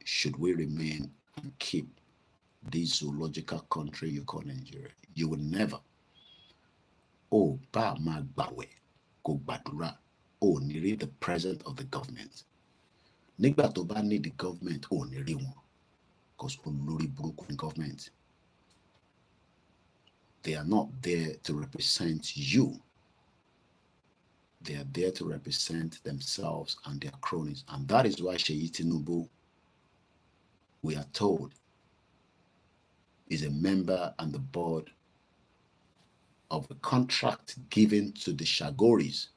Should we remain and keep this zoological country you call Nigeria? You will never. Oh, ba ma gbawe, go badura. Oh, need the presence of the government. Nígbà tó bá need the government, oh, ní rí wọn. Because olórí burúkú ní government. They are not there to represent you. They are there to represent themselves and their cronies. And that is why Seyi Tinubu, we are told, is a member and the board of a contract given to the Shagoris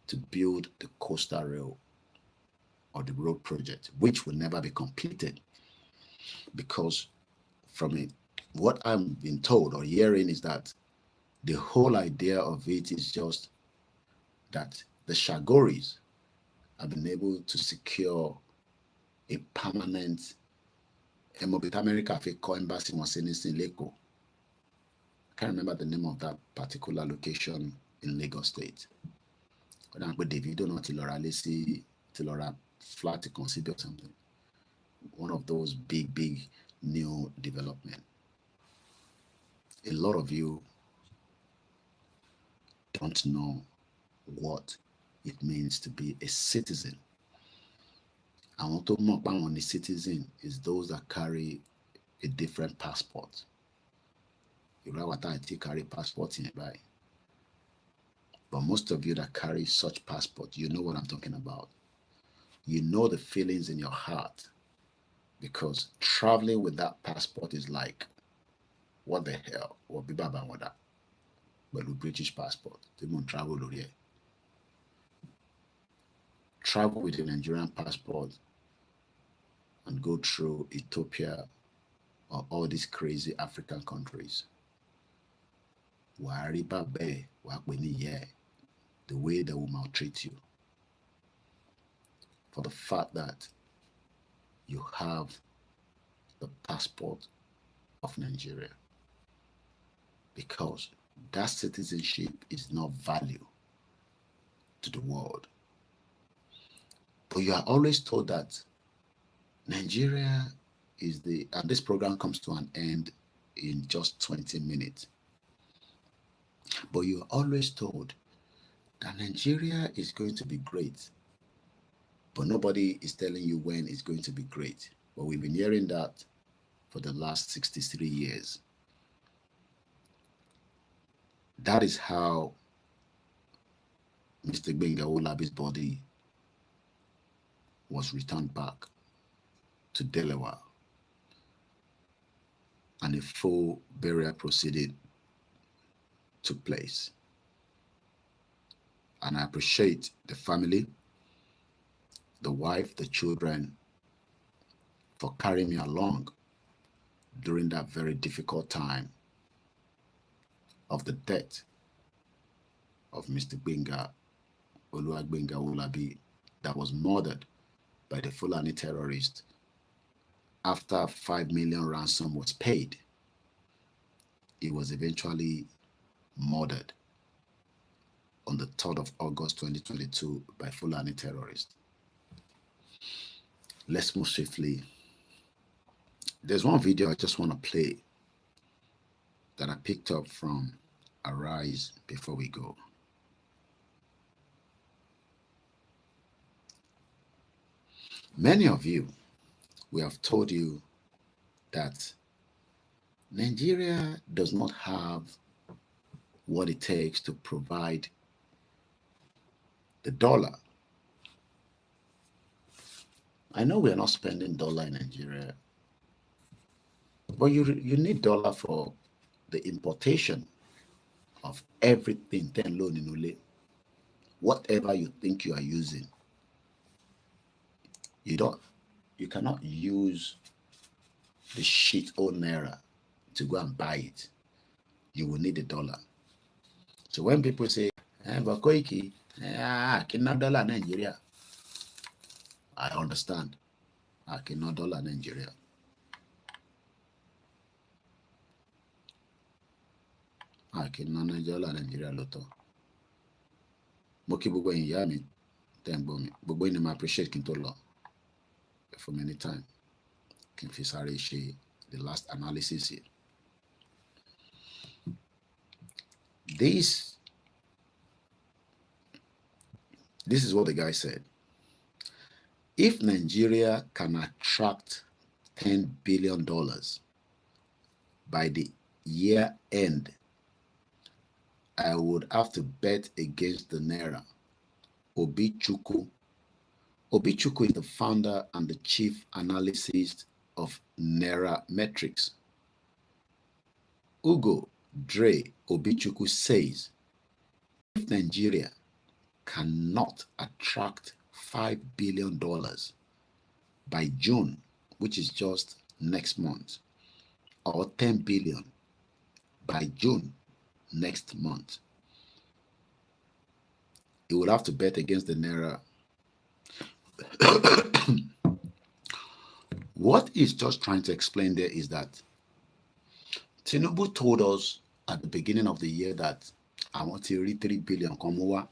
to build the coastal rail or the road project, which will never be completed. Because from it, what I'm being told or hearing is that the whole idea of it is just that the Shagoris have been able to secure a permanent America embassy in Lagos. I can't remember the name of that particular location in Lagos State. But David don't know Tilora flat to consider something. One of those big new development. A lot of you don't know what it means to be a citizen. I want to talk about a citizen is those that carry a different passport. You know what I carry passport in by. But most of you that carry such passport, you know what I'm talking about. You know the feelings in your heart, because traveling with that passport is like, what the hell? What be baba with that? But with British passport, they won't travel over here. Travel with a Nigerian passport and go through Ethiopia or all these crazy African countries. The way they will maltreat you for the fact that you have the passport of Nigeria, because that citizenship is not value to the world. But you are always told that Nigeria is and this program comes to an end in just 20 minutes. But you are always told that Nigeria is going to be great. But nobody is telling you when it's going to be great. But we've been hearing that for the last 63 years. That is how Mr. Gbenga Olabi's body was returned back to Delaware. and a full burial proceeding took place. And I appreciate the family, the wife, the children for carrying me along during that very difficult time of the death of Mr. Gbenga Oluwagbenga Olabi that was murdered by the Fulani terrorists after 5 million ransom was paid. He was eventually murdered on the 3rd of August 2022 by Fulani terrorists. Let's move swiftly. There's one video I just want to play that I picked up from Arise before we go. Many of you, we have told you that Nigeria does not have what it takes to provide the dollar. I know we are not spending dollar in Nigeria, but you need dollar for the importation of everything, whatever you think you are using. You cannot use the shit old naira to go and buy it. You will need a dollar. So when people say, but Koiki, cannot dollar Nigeria, I understand. I cannot dollar Nigeria. I cannot dollar Nigeria lotto. Moki bugo in yami, then bomi. Bugo in my appreciate kinto for many time. Can Fisari she the last analysis here. This is what the guy said. If Nigeria can attract $10 billion by the year end, I would have to bet against the Naira. Obichukwu is the founder and the chief analyst of Naira Metrics. Ugo Dre Obichukwu says, if Nigeria cannot attract $5 billion by June, which is just next month, or 10 billion by June next month, it will have to bet against the Naira. What he's just trying to explain there is that Tinubu told us at the beginning of the year that I want to read 3 billion Komuwa.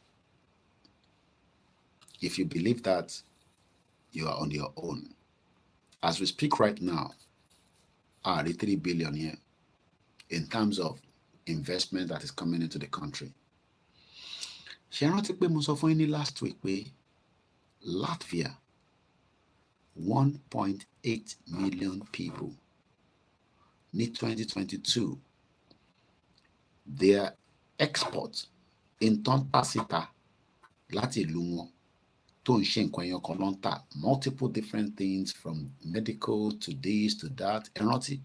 If you believe that, you are on your own. As we speak right now, I read 3 billion here in terms of investment that is coming into the country. Ṣé rántí pé mo sọ fún yín last week pé Latvia 1.8 million people ní 2022 their export in ton tà láti ìlú wọn tó ń ṣe nǹkan ẹyọ kan ló ń tà, multiple different things from medical to this to that. Ẹ rántí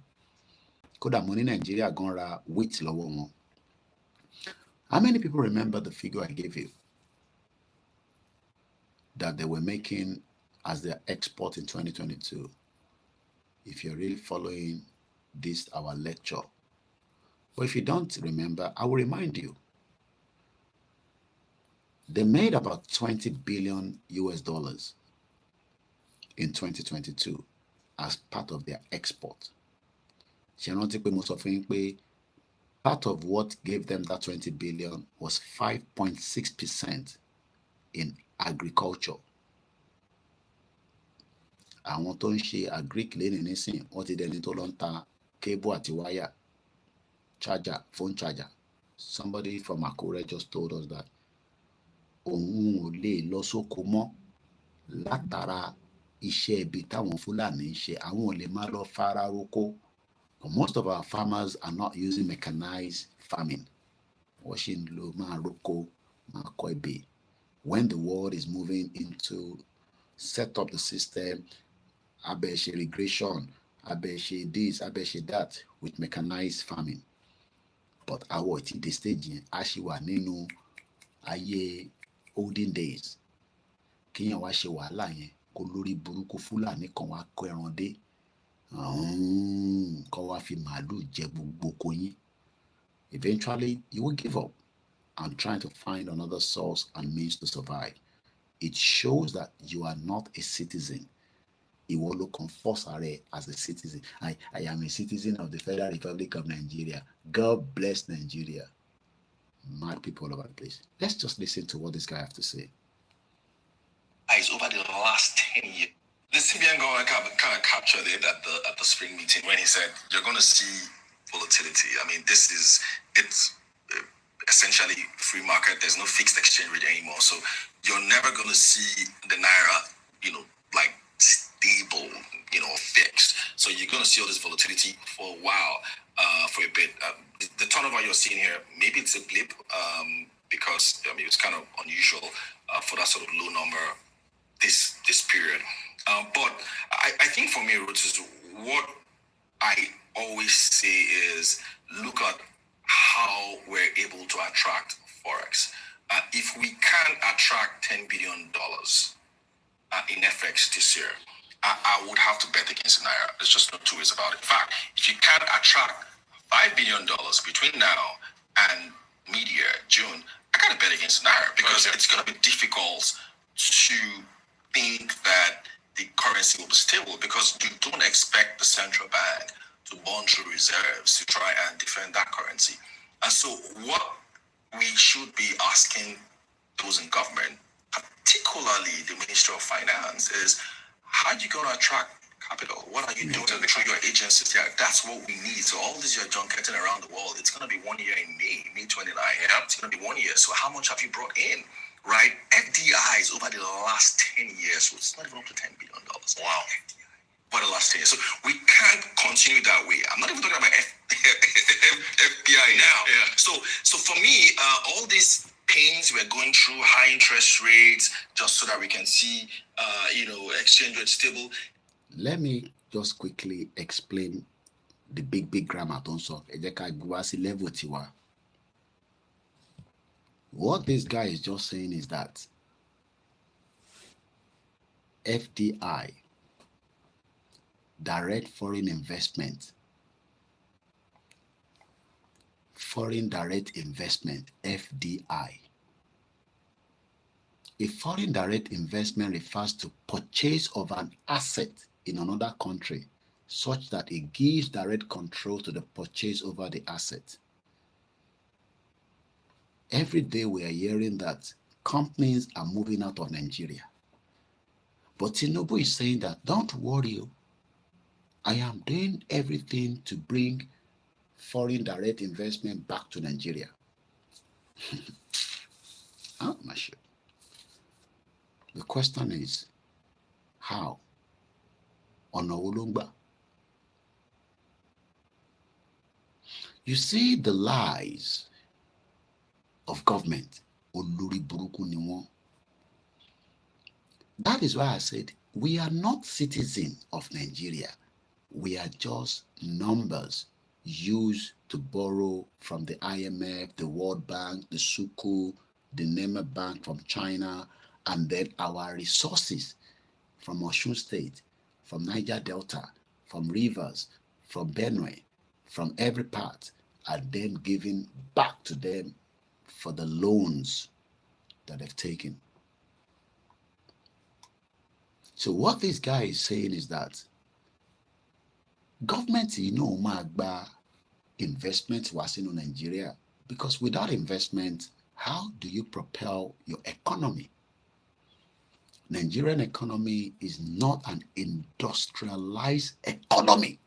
kódà mo ní Nàìjíríà gan ra wheat lọ́wọ́ wọn. How many people remember the figure I gave you that they were making as their export in 2022? If you're really following this, our lecture. But if you don't remember, I will remind you. They made about 20 billion US dollars in 2022 as part of their export. Part of what gave them that 20 billion was 5.6% in agriculture. Àwọn tó ń ṣe agric lẹ́nu nísìn, wọ́n ti dẹni tó lọ ń ta cable àti wire, charger, phone charger. Somebody from Akure just told us that òun ò lè lọ sóko mọ́ látara iṣẹ́ ibi táwọn Fúlàní ń ṣe. Àwọn ò lè má lọ fara roko. Most of our farmers are not using mechanized farming. Washing low, ma roko, ma koibe. When the world is moving into set up the system, abesh irrigation, abeshe this, abeshe that with mechanized farming. But our the stage in Ashiwa Ninu Aye olden days. Kíyàn wá ṣe wàhálà yẹn kó lórí burúkú Fúlàní kan wá kó ẹran dé kó wá fi màálù jẹ gbogbo oko yín. Eventually you will give up and trying to find another source and means to survive. It shows that you are not a citizen. Ìwọ ló kàn force ààrẹ as a citizen. I am a citizen of the Federal Republic of Nigeria. God bless Nigeria. Mad people all over the place. Let's just listen to what this guy has to say. Over the last 10 years, the CBN government kind of captured it at the spring meeting when he said, you're going to see volatility. I mean, it's essentially free market. There's no fixed exchange rate anymore. So you're never going to see the Naira, like stable, fixed. So you're going to see all this volatility for a while, for a bit. The turnover you're seeing here, maybe it's a blip, because it's kind of unusual for that sort of low number this period. But I think for me, Roots, is what I always say is look at how we're able to attract Forex. If we can attract $10 billion in FX this year, I would have to bet against Naira. There's just no two ways about it. In fact, if you can attract $5 billion between now and mid-year, June, I gotta bet against Naira because it's gonna be difficult to think that the currency will be stable because you don't expect the central bank to burn through reserves to try and defend that currency. And so what we should be asking those in government, particularly the Ministry of Finance, is how are you going to attract capital? What are you doing through your agencies? Yeah, that's what we need. So all this you're junketing around the world, it's going to be 1 year in May 29. Yeah, it's going to be 1 year. So how much have you brought in? Right? FDIs over the last 10 years was not even up to $10 billion. Wow. Over the last 10 years. So we can't continue that way. I'm not even talking about FDI now. Yeah. So for me, all these pains we're going through, high interest rates, just so that we can see, exchange rate stable. Let me just quickly explain the big grammar also. Level tiwa. What this guy is just saying is that FDI, direct foreign investment, foreign direct investment, FDI. A foreign direct investment refers to purchase of an asset in another country such that it gives direct control to the purchase over the asset. Every day we are hearing that companies are moving out of Nigeria. But Tinubu is saying that, don't worry, I am doing everything to bring foreign direct investment back to Nigeria. Oh, my shit. The question is, how? Onawolongba. You see the lies of government. That is why I said we are not citizens of Nigeria. We are just numbers used to borrow from the IMF, the World Bank, the Suku, the Nema Bank from China, and then our resources from Osun State, from Niger Delta, from Rivers, from Benue, from every part, are then given back to them for the loans that they've taken. So what this guy is saying is that government, magba investment was in Nigeria, because without investment, how do you propel your economy? Nigerian economy is not an industrialized economy.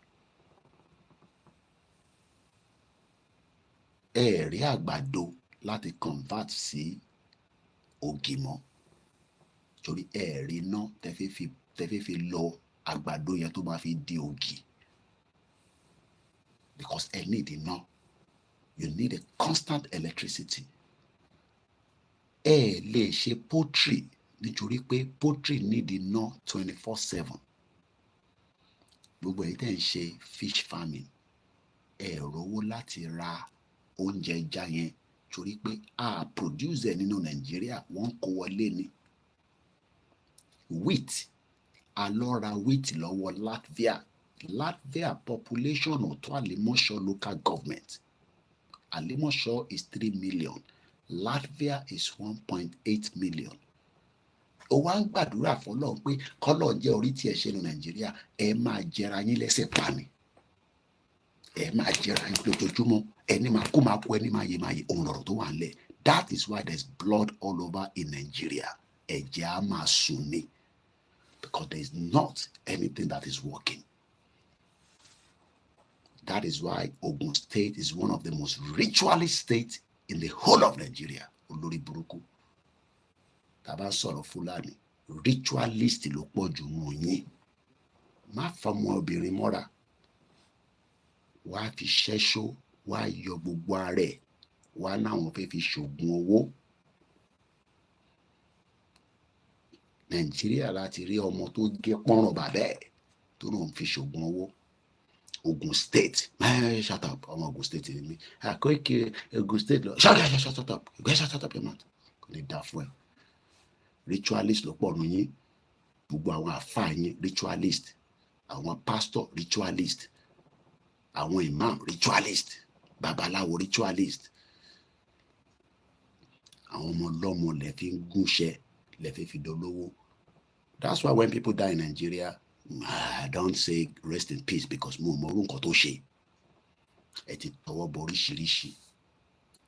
Èrè àgbàdo láti convert sí ògìmọ̀. Torí èrè náà tẹ́fẹ́ fi lọ àgbàdo yẹn tó máa fi di ògì. Because ẹ need iná. You need a constant electricity. Ẹ lè ṣe poultry nítorí pé poultry need iná 24/7. gbogbo èyí tẹ̀ ń ṣe fish farming ẹ rówó láti ra oúnjẹ ẹja yẹn torí pé a produce ẹ̀ nínú Nàìjíríà wọ́n kó wọlé ni. Wheat a lọ ra wheat lọ́wọ́ Latvia population ò tó Àlímọ̀ṣọ́ local government. Àlímọ̀ṣọ́ is 3 million. Latvia is 1.8 million. Ó wá ń gbàdúrà fọlọ́run pé kọ́lọ̀ jẹ́ orí tí ẹ ṣe ní Nàìjíríà ẹ máa jẹra yín lẹ́sẹ̀ pa ni. Ẹ máa jẹra yín lójoojúmọ́ ẹni máa kú ẹni máa yé òun lọ̀rọ̀ tó wà nílẹ̀. That is why there is blood all over in Nigeria. Ẹ̀jẹ̀ á máa sùn ni because there is not anything that is working. That is why Ogun State is one of the most ritualist states in the whole of Nigeria. Olórí burúkú. Tàbá sọ̀rọ̀ Fúlàní, ritualist ló pọ̀ jù wọ́n yín. Má fọmọ obìnrin mọ́ra. Wá fi ṣẹ́ṣó, wá yọ gbogbo ara ẹ̀. Wá náwọn fẹ́ fi ṣògùn owó. Nàìjíríà láti rí ọmọ tó gé pọ́nrán bàbá ẹ̀ tó náà fi ṣògùn owó. Ogun State, shut up, ọmọ Ogun State ni mi. Koiki Ogun State lọ, shut up, shut up your mouth. Kò ní dá fún ẹ. Ritualist ló pọ̀ nù yín. Gbogbo àwọn àfáà yín ritualist. Àwọn pastor ritualist. Àwọn imam ritualist. Babaláwo ritualist. Àwọn ọmọ ọlọ́mọ lẹ fi ń gúnṣẹ́ lẹ fi dolówó. That's why when people die in Nigeria, I don't say rest in peace because mo mọ orú nǹkan tó ṣe. Ẹ ti tọwọ́ bọ oríṣiríṣi.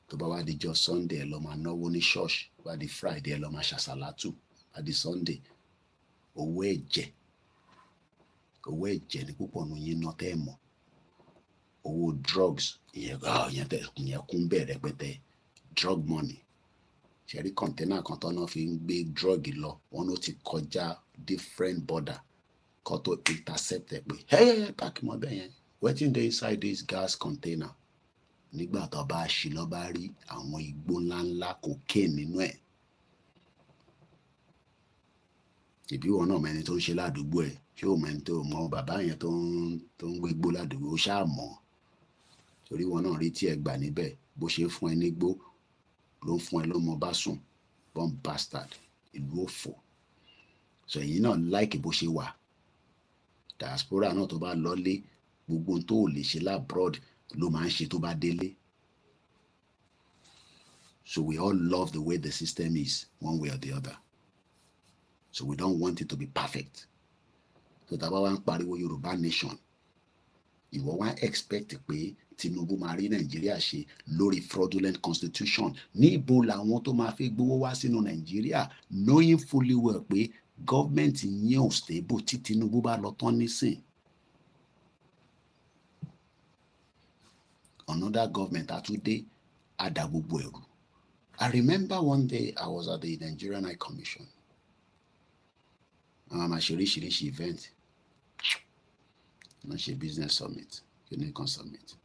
Tó bá wá di jọ́ Sunday ẹ lọ máa náwó ní church, bá di Friday ẹ lọ máa ṣàṣàlátù, bá di Sunday owó ẹ̀jẹ̀ ní púpọ̀ nù yín náà tẹ́ ẹ mọ̀. Owó drugs ìyẹn kún bẹ́ẹ̀ rẹpẹtẹ. Drug money. Ṣẹ̀rí kọ̀ńténà kan tọ́nà fi ń gbé drug lọ wọn ló ti kọjá different border kó tó intercept ẹ pé hey pack mọ́ bẹ́ẹ̀ yẹn wetin dey inside this gas container. Nígbà tó bá ṣí lọ bá rí àwọn igbó ńláńlá cocaine nínú ẹ̀. Ìbí wọn náà mẹni tó ń ṣe ládùúgbò ẹ̀ ṣé o mẹni tó mọ bàbá yẹn tó ń gbé igbó ládùúgbò ó ṣáà mọ̀ torí wọn náà rí tí ẹ gbà níbẹ̀ bó ṣe fún ẹ nígbó ló ń fún ẹ lọ́mọ bá sùn bomb bastard ìlú òfò. So ẹ̀yin náà láìkì bó ṣe wà. Diaspora náà tó bá lọ́lé gbogbo tó ò lè ṣe labroad ló máa ń ṣe tó bá délé. So we all love the way the system is one way or the other. So we don't want it to be perfect. So tá a bá wá ń pariwo Yorùbá nation ìwọ wá expect pé Tinubu máa rí Nàìjíríà ṣe lórí fraudulent constitution. Níbo làwọn tó máa fi gbowó wá sínú Nàìjíríà knowing fully well pé gọ́ọ̀mẹ̀ntì yẹn ò stable tí Tinubu bá lọ tán nísìn. Another government àtúndé àdá gbogbo ẹ̀rù. I remember one day I was at the Nigerian High Commission. Àwọn máa ṣe oríṣiríṣi event. Wọ́n ṣe business summit, Unicorn summit.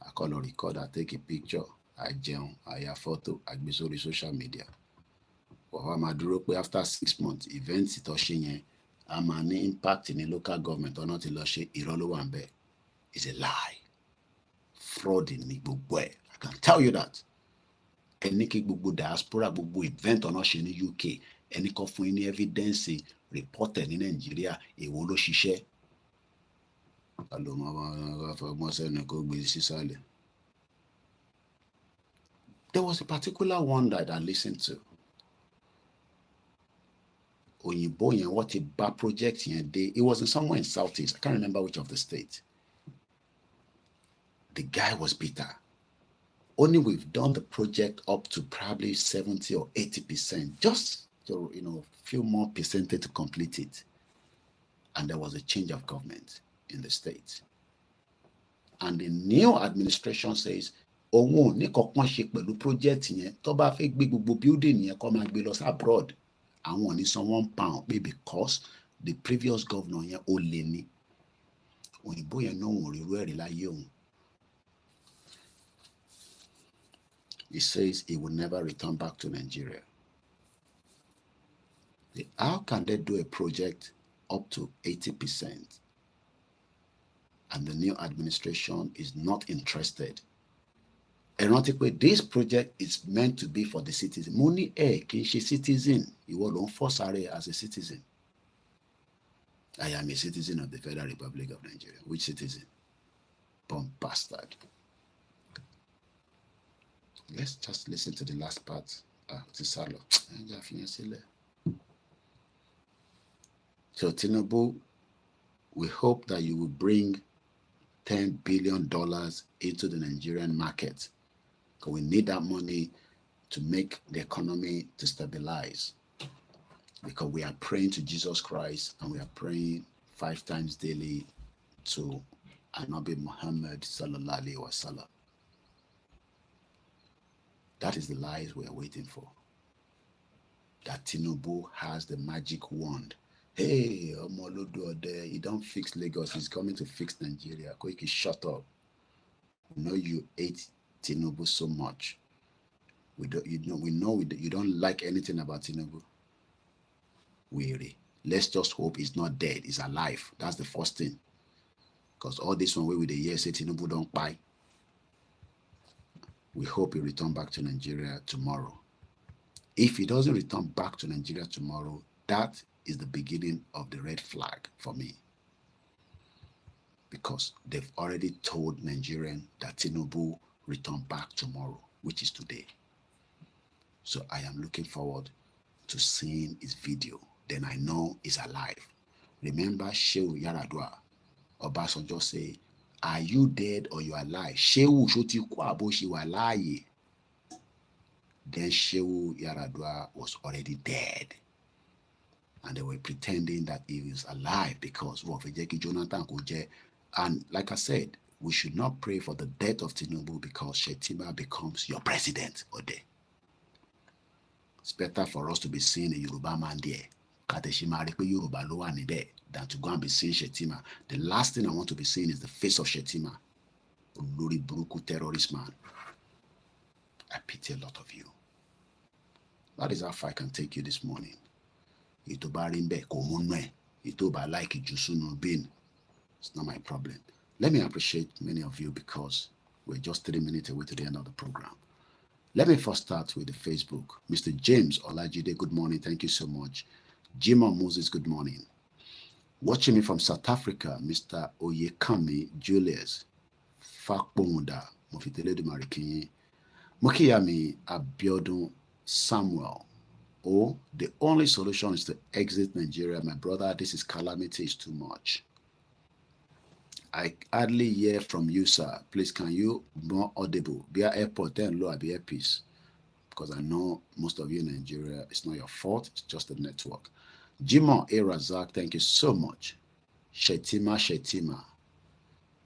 I call a record, I take a picture, I jẹun, I ya photo, I gbé sórí social media. Wàá máa dúró pé after 6 months event tó ṣe yẹn a máa ní impact ní local government ọ̀nà tí lọ ṣe irọ́ ló wà ń bẹ̀. It's a lie. Fraud ní gbogbo ẹ̀. I can tell you that. Ẹni kí gbogbo diaspora gbogbo event ọ̀nà ṣe ní UK ẹni kan fún yín ní evidence reported ní Nàìjíríà èwo ló ṣiṣẹ́. There was a particular one that I listened to. Òyìnbó yẹn wọ́n ti bá project yẹn dé. It was in somewhere in Southeast. I can't remember which of the states. The guy was bitter. Only we've done the project up to probably 70 or 80%, just to few more percentage to complete it. And there was a change of government in the state. And the new administration says, òun ò ní kankan ṣe pẹ̀lú project yẹn tó bá fẹ́ gbé gbogbo building yẹn kó máa gbé lọ sí abroad. Àwọn ò ní san £1 pé because the previous governor yẹn ó lé ní. Òyìnbó yẹn náà ò rí irú ẹ̀rí láyé òun. He says he will never return back to Nigeria. How can they do a project up to 80%? and the new administration is not interested. Ironically, this project is meant to be for the citizen. Money kì í ṣe citizen. Ìwọ ló ń force as a citizen. I am a citizen of the Federal Republic of Nigeria. Which citizen? Bomb bastard. Let's just listen to the last part. Tisalo. So Tinubu, we hope that you will bring $10 billion into the Nigerian market. Because we need that money to make the economy to stabilize. Because we are praying to Jesus Christ and we are praying 5 times daily to Anabi Muhammad sallallahu alaihi wasallam. That is the lies we are waiting for. That Tinubu has the magic wand. Hey, Omoluduode, he don't fix Lagos. He's coming to fix Nigeria. Koiki, shut up. We know you hate Tinubu so much. We know you don't like anything about Tinubu. Weary. Let's just hope he's not dead. He's alive. That's the first thing. Because all this one way with the year say Tinubu don't buy. We hope he return back to Nigeria tomorrow. If he doesn't return back to Nigeria tomorrow, that is the beginning of the red flag for me. Because they've already told Nigerians that Tinubu return back tomorrow, which is today. So I am looking forward to seeing his video. Then I know he's alive. Remember Shehu Yaradua, Obasanjo say, are you dead or you are alive? Shehu Shoti Kwabo, she was alive. Then Shehu Yaradua was already dead. And they were pretending that he was alive because of Jonathan Koje. And like I said, we should not pray for the death of Tinubu because Shetima becomes your president Ode. It's better for us to be seeing a Yoruba man there. Than to go and be seeing Shetima. The last thing I want to be seeing is the face of Shetima. Lori Buruku terrorist man. I pity a lot of you. That is how far I can take you this morning. It's not my problem. Let me appreciate many of you because we're just 3 minutes away to the end of the program. Let me first start with the Facebook. Mr. James Olajide, good morning. Thank you so much. Jimon Moses, good morning. Watching me from South Africa, Mr. Oyekami Julius Fakbonda Mofiteledu Marikinyi Mokiyami Abiodun Samuel. Oh, the only solution is to exit Nigeria. My brother, this is calamity, is too much. I hardly hear from you, sir. Please, can you be more audible? Be at airport, then low, be at peace. Because I know most of you in Nigeria, it's not your fault, it's just the network. Jimon A. Razak, thank you so much. Shetima.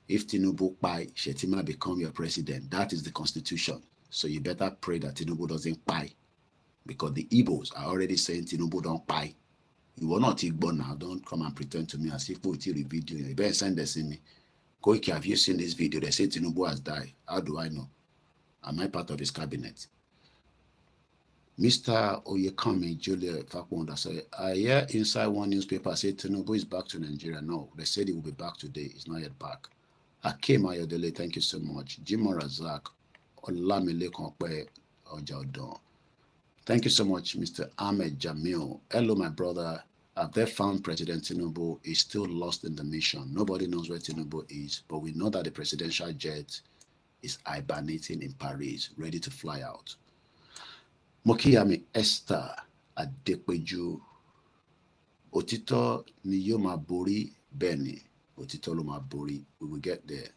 If Tinubu buy, Shetima become your president. That is the constitution. So you better pray that Tinubu doesn't buy. Because the Igbos are already saying Tinubu don't buy. You will not Igbo now. Don't come and pretend to me as if we see the video. You better send this in me. Koiki, have you seen this video? They say Tinubu has died. How do I know? Am I part of his cabinet? Mr. Oyekami Julia Fakunda said, I hear inside one newspaper say Tinubu is back to Nigeria. No, they said he will be back today. He's not yet back. Akim Ayodele, thank you so much. Jim Razak, Olamile Konpe Ojadon. Thank you so much, Mr. Ahmed Jamil. Hello, my brother. Have they found President Tinubu? He's still lost in the mission. Nobody knows where Tinubu is, but we know that the presidential jet is hibernating in Paris, ready to fly out. Mokiyami Esther Adepeju. Otito ni yo ma bori beni. Otito lo ma bori. We will get there.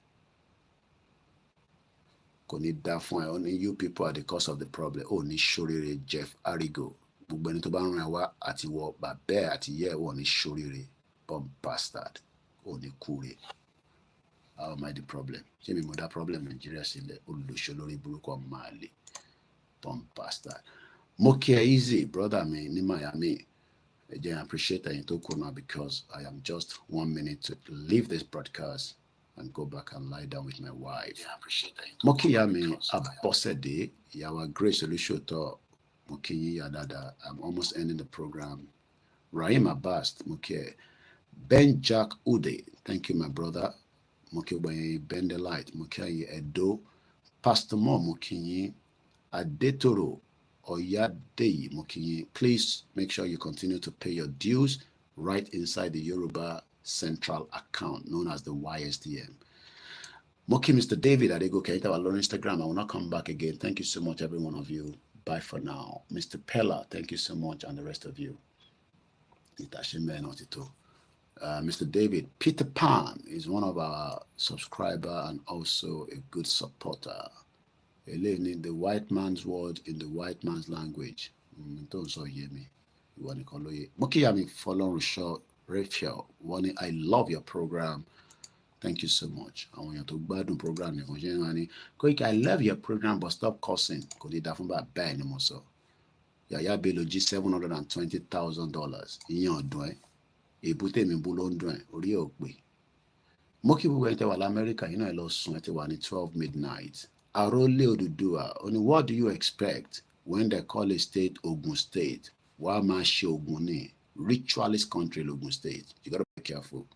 Only you people are the cause of the problem. Oh, ni shorire Jeff Arigo. Bugbeni to ba nran wa ati wo babe ati ye wo ni shorire. Bomb bastard. Oh, ni kure. How am I the problem? Ṣé mi mo dá problem Nigeria sílẹ̀ olùṣolórí burúkú Mali. Bomb bastard. Mokia easy, brother me in Miami. Again, I appreciate that in Tokuna because I am just 1 minute to leave this broadcast and go back and lie down with my wife. Yeah, I appreciate that. Mokia me abosede, yawa great solution to Moki Yadada. I'm almost ending the program. Rahim Abbas, Mokia. Ben Jack Ude, thank you, my brother. Mokibaye Bendelite, Mokiaye Edo, Pastor Mo Mokinyi, Adetoro, Oyadei Mokinyi. Please make sure you continue to pay your dues right inside the Yoruba Central account known as the YSDM. Moki Mr. David Adego Keita on Instagram. I will not come back again. Thank you so much, every one of you. Bye for now. Mr. Pella, thank you so much, and the rest of you. Mr. David, Peter Pan is one of our subscribers and also a good supporter. Elaine, the white man's word in the white man's language. Don't so hear me. You want to call it? Mokiyami Folorusho Raphael, I love your program. Thank you so much. I want you to gbádùn program ni kò ṣe ń wá ní Koiki, I love your program but stop cursing. Kò lè dá fún bàbá ẹ̀ ni mo sọ. Yàyà Bello jí $720,000. Ìyẹn ọ̀dùn ẹ̀. Èbúté mi bú ló ń dùn ẹ̀. Orí ẹ̀ ò pé. Mo kí gbogbo ẹ̀ tẹ́ wà l'Amẹ́ríkà yìí náà ẹ lọ sùn ẹ ti wà ní 12 midnight. Àrólé Odùduwà ó ní what do you expect when they call a state Ogun State? Wàá máa ṣe Ogun ní ritualist country l'Ogun State. You gotta be careful.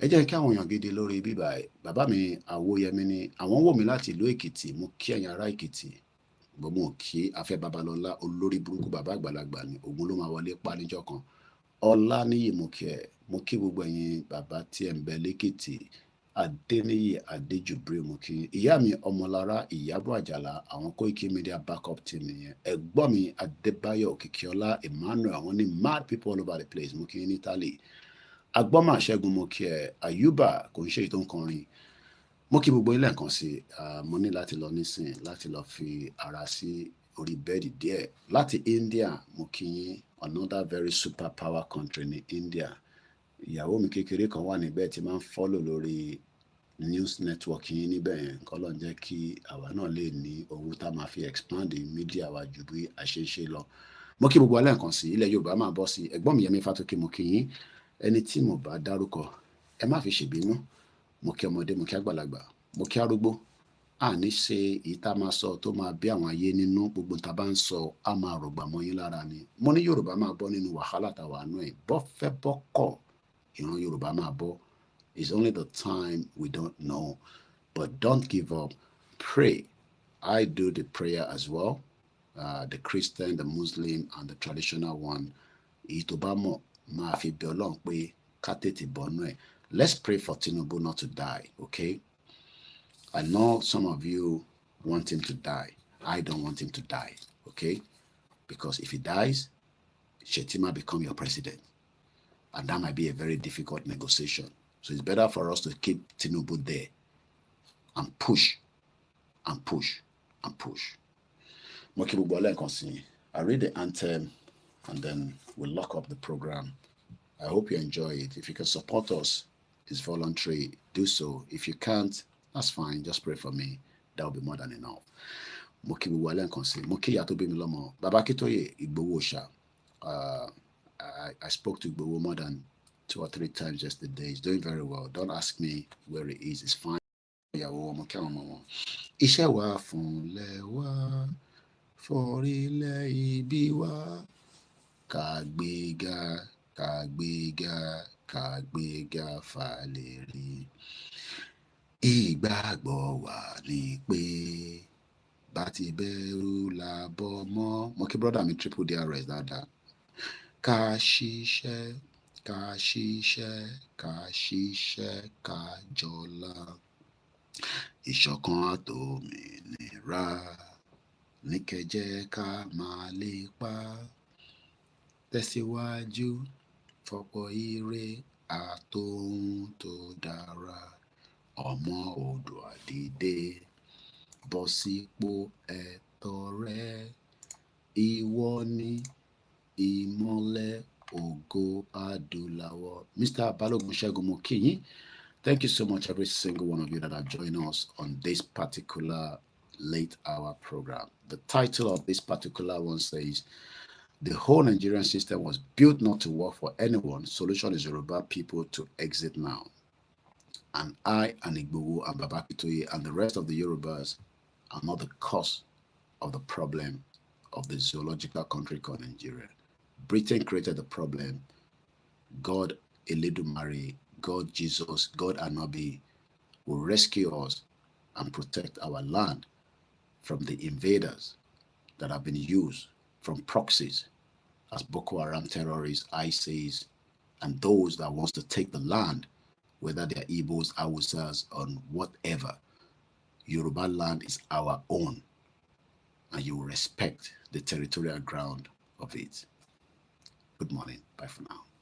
Ẹ jẹ́ kí àwọn èèyàn gidi lórí bíbá ẹ̀ bàbá mi Àwòyẹmí ni àwọn wò mí láti ìlú Èkìtì mo kí ẹ̀yin ará Èkìtì gbọ́n mo kí Afẹ́ Babalọ́lá olórí burúkú bàbá àgbàlagbà ni Ògún ló máa wọlé pa níjọ́ kan Ọláníyì mo kí gbogbo ẹ̀yin bàbá tí ẹ̀ ń bẹ lẹ́kìtì Adéníyì Adéjùbrè mo kí ìyá mi Ọmọlára Ìyábọ̀ Àjàlá àwọn Koikimedia backup team nìyẹn ẹ̀gbọ́n mi Adébáyọ̀ Òkìkíọlá Emmanuel àwọn ní mad people all over the place mo kí ní Italy Agbọ́mà Ṣẹ́gun mo kí ẹ Àyùbá kò ń ṣe èyí tó ń kọrin mo kí gbogbo ilé nǹkan sí mo ní láti lọ nísìn láti lọ fi ara sí orí bẹ́ẹ̀dì díẹ̀ láti India mo kí yín another very super power country ní India ìyàwó mi kékeré kan wà níbẹ̀ tí máa ń follow lórí news network yín níbẹ̀ yẹn kọ́lọ́ ń jẹ́ kí àwa náà lè ní owó tá máa fi expand media wa ju bí a ṣe ń ṣe lọ mo kí gbogbo ilé nǹkan sí ilẹ̀ Yorùbá máa bọ́ sí ẹ̀gbọ́n mi Yẹmí Fátókè mo kí yín ẹni tí mo bá dárúkọ ẹ má fi ṣèbínú mo kí ọmọdé mo kí àgbàlagbà mo kí arúgbó àní ṣe èyí tá máa sọ tó máa bí àwọn ayé nínú gbogbo tá bá ń sọ á máa rògbà mọ́ yín lára ni mo ní Yorùbá máa bọ́ nínú wàhálà táwa nú ẹ̀ bọ́ fẹ́ bọ́ kọ̀ ìran Yorùbá máa bọ́ it's only the time we don't know but don't give up pray I do the prayer as well the Christian the Muslim and the traditional one èyí tó bá mọ̀ máa fi bẹ̀ Ọlọ́run pé ká tètè bọ́nú ẹ̀. Let's pray for Tinubu not to die, okay? I know some of you want him to die. I don't want him to die, okay? Because if he dies, Shetima become your president. And that might be a very difficult negotiation. So it's better for us to keep Tinubu there and push and push and push. I read the anthem and then we'll lock up the program. I hope you enjoy it. If you can support us, it's voluntary. Do so. If you can't, that's fine. Just pray for me. That will be more than enough. I spoke to Igbowo more than 2 or 3 times yesterday. He's doing very well. Don't ask me where he is. It's fine. Iṣẹ́ wa fúnlẹ̀ wa, forílẹ̀ ibi wa, kàgbéga. Kàgbéga fàlẹ́rì ìgbàgbọ́ wa ni pé bá ti bẹ̀rù la bọ́ mọ́ mo kí brother mi triple DRS dáadáa ká ṣiṣẹ́ ká jọlá ìṣọ̀kan àtòmìnira ní kẹjẹ ká máa lépa tẹ̀síwájú fọ́pọ̀ ire àtòhun tó dára ọmọ Oòduà dìde bọ́ sípò ẹ̀tọ́ rẹ ìwọ ni ìmọ́lẹ̀ ògo adúláwọ̀. Mr. Balogun Ṣẹ́gun mo kí yín. Thank you so much every single one of you that are joining us on this particular late hour program. The title of this particular one says the whole Nigerian system was built not to work for anyone. Solution is Yoruba people to exit now. And I and Igbowo and Babakitoye and the rest of the Yorubas are not the cause of the problem of the zoological country called Nigeria. Britain created the problem. God Eledumare, God Jesus, God Anabi will rescue us and protect our land from the invaders that have been used from proxies as Boko Haram terrorists, ISIS, and those that wants to take the land, whether they're Igbos, Hausas, or whatever. Yoruba land is our own, and you will respect the territorial ground of it. Good morning. Bye for now.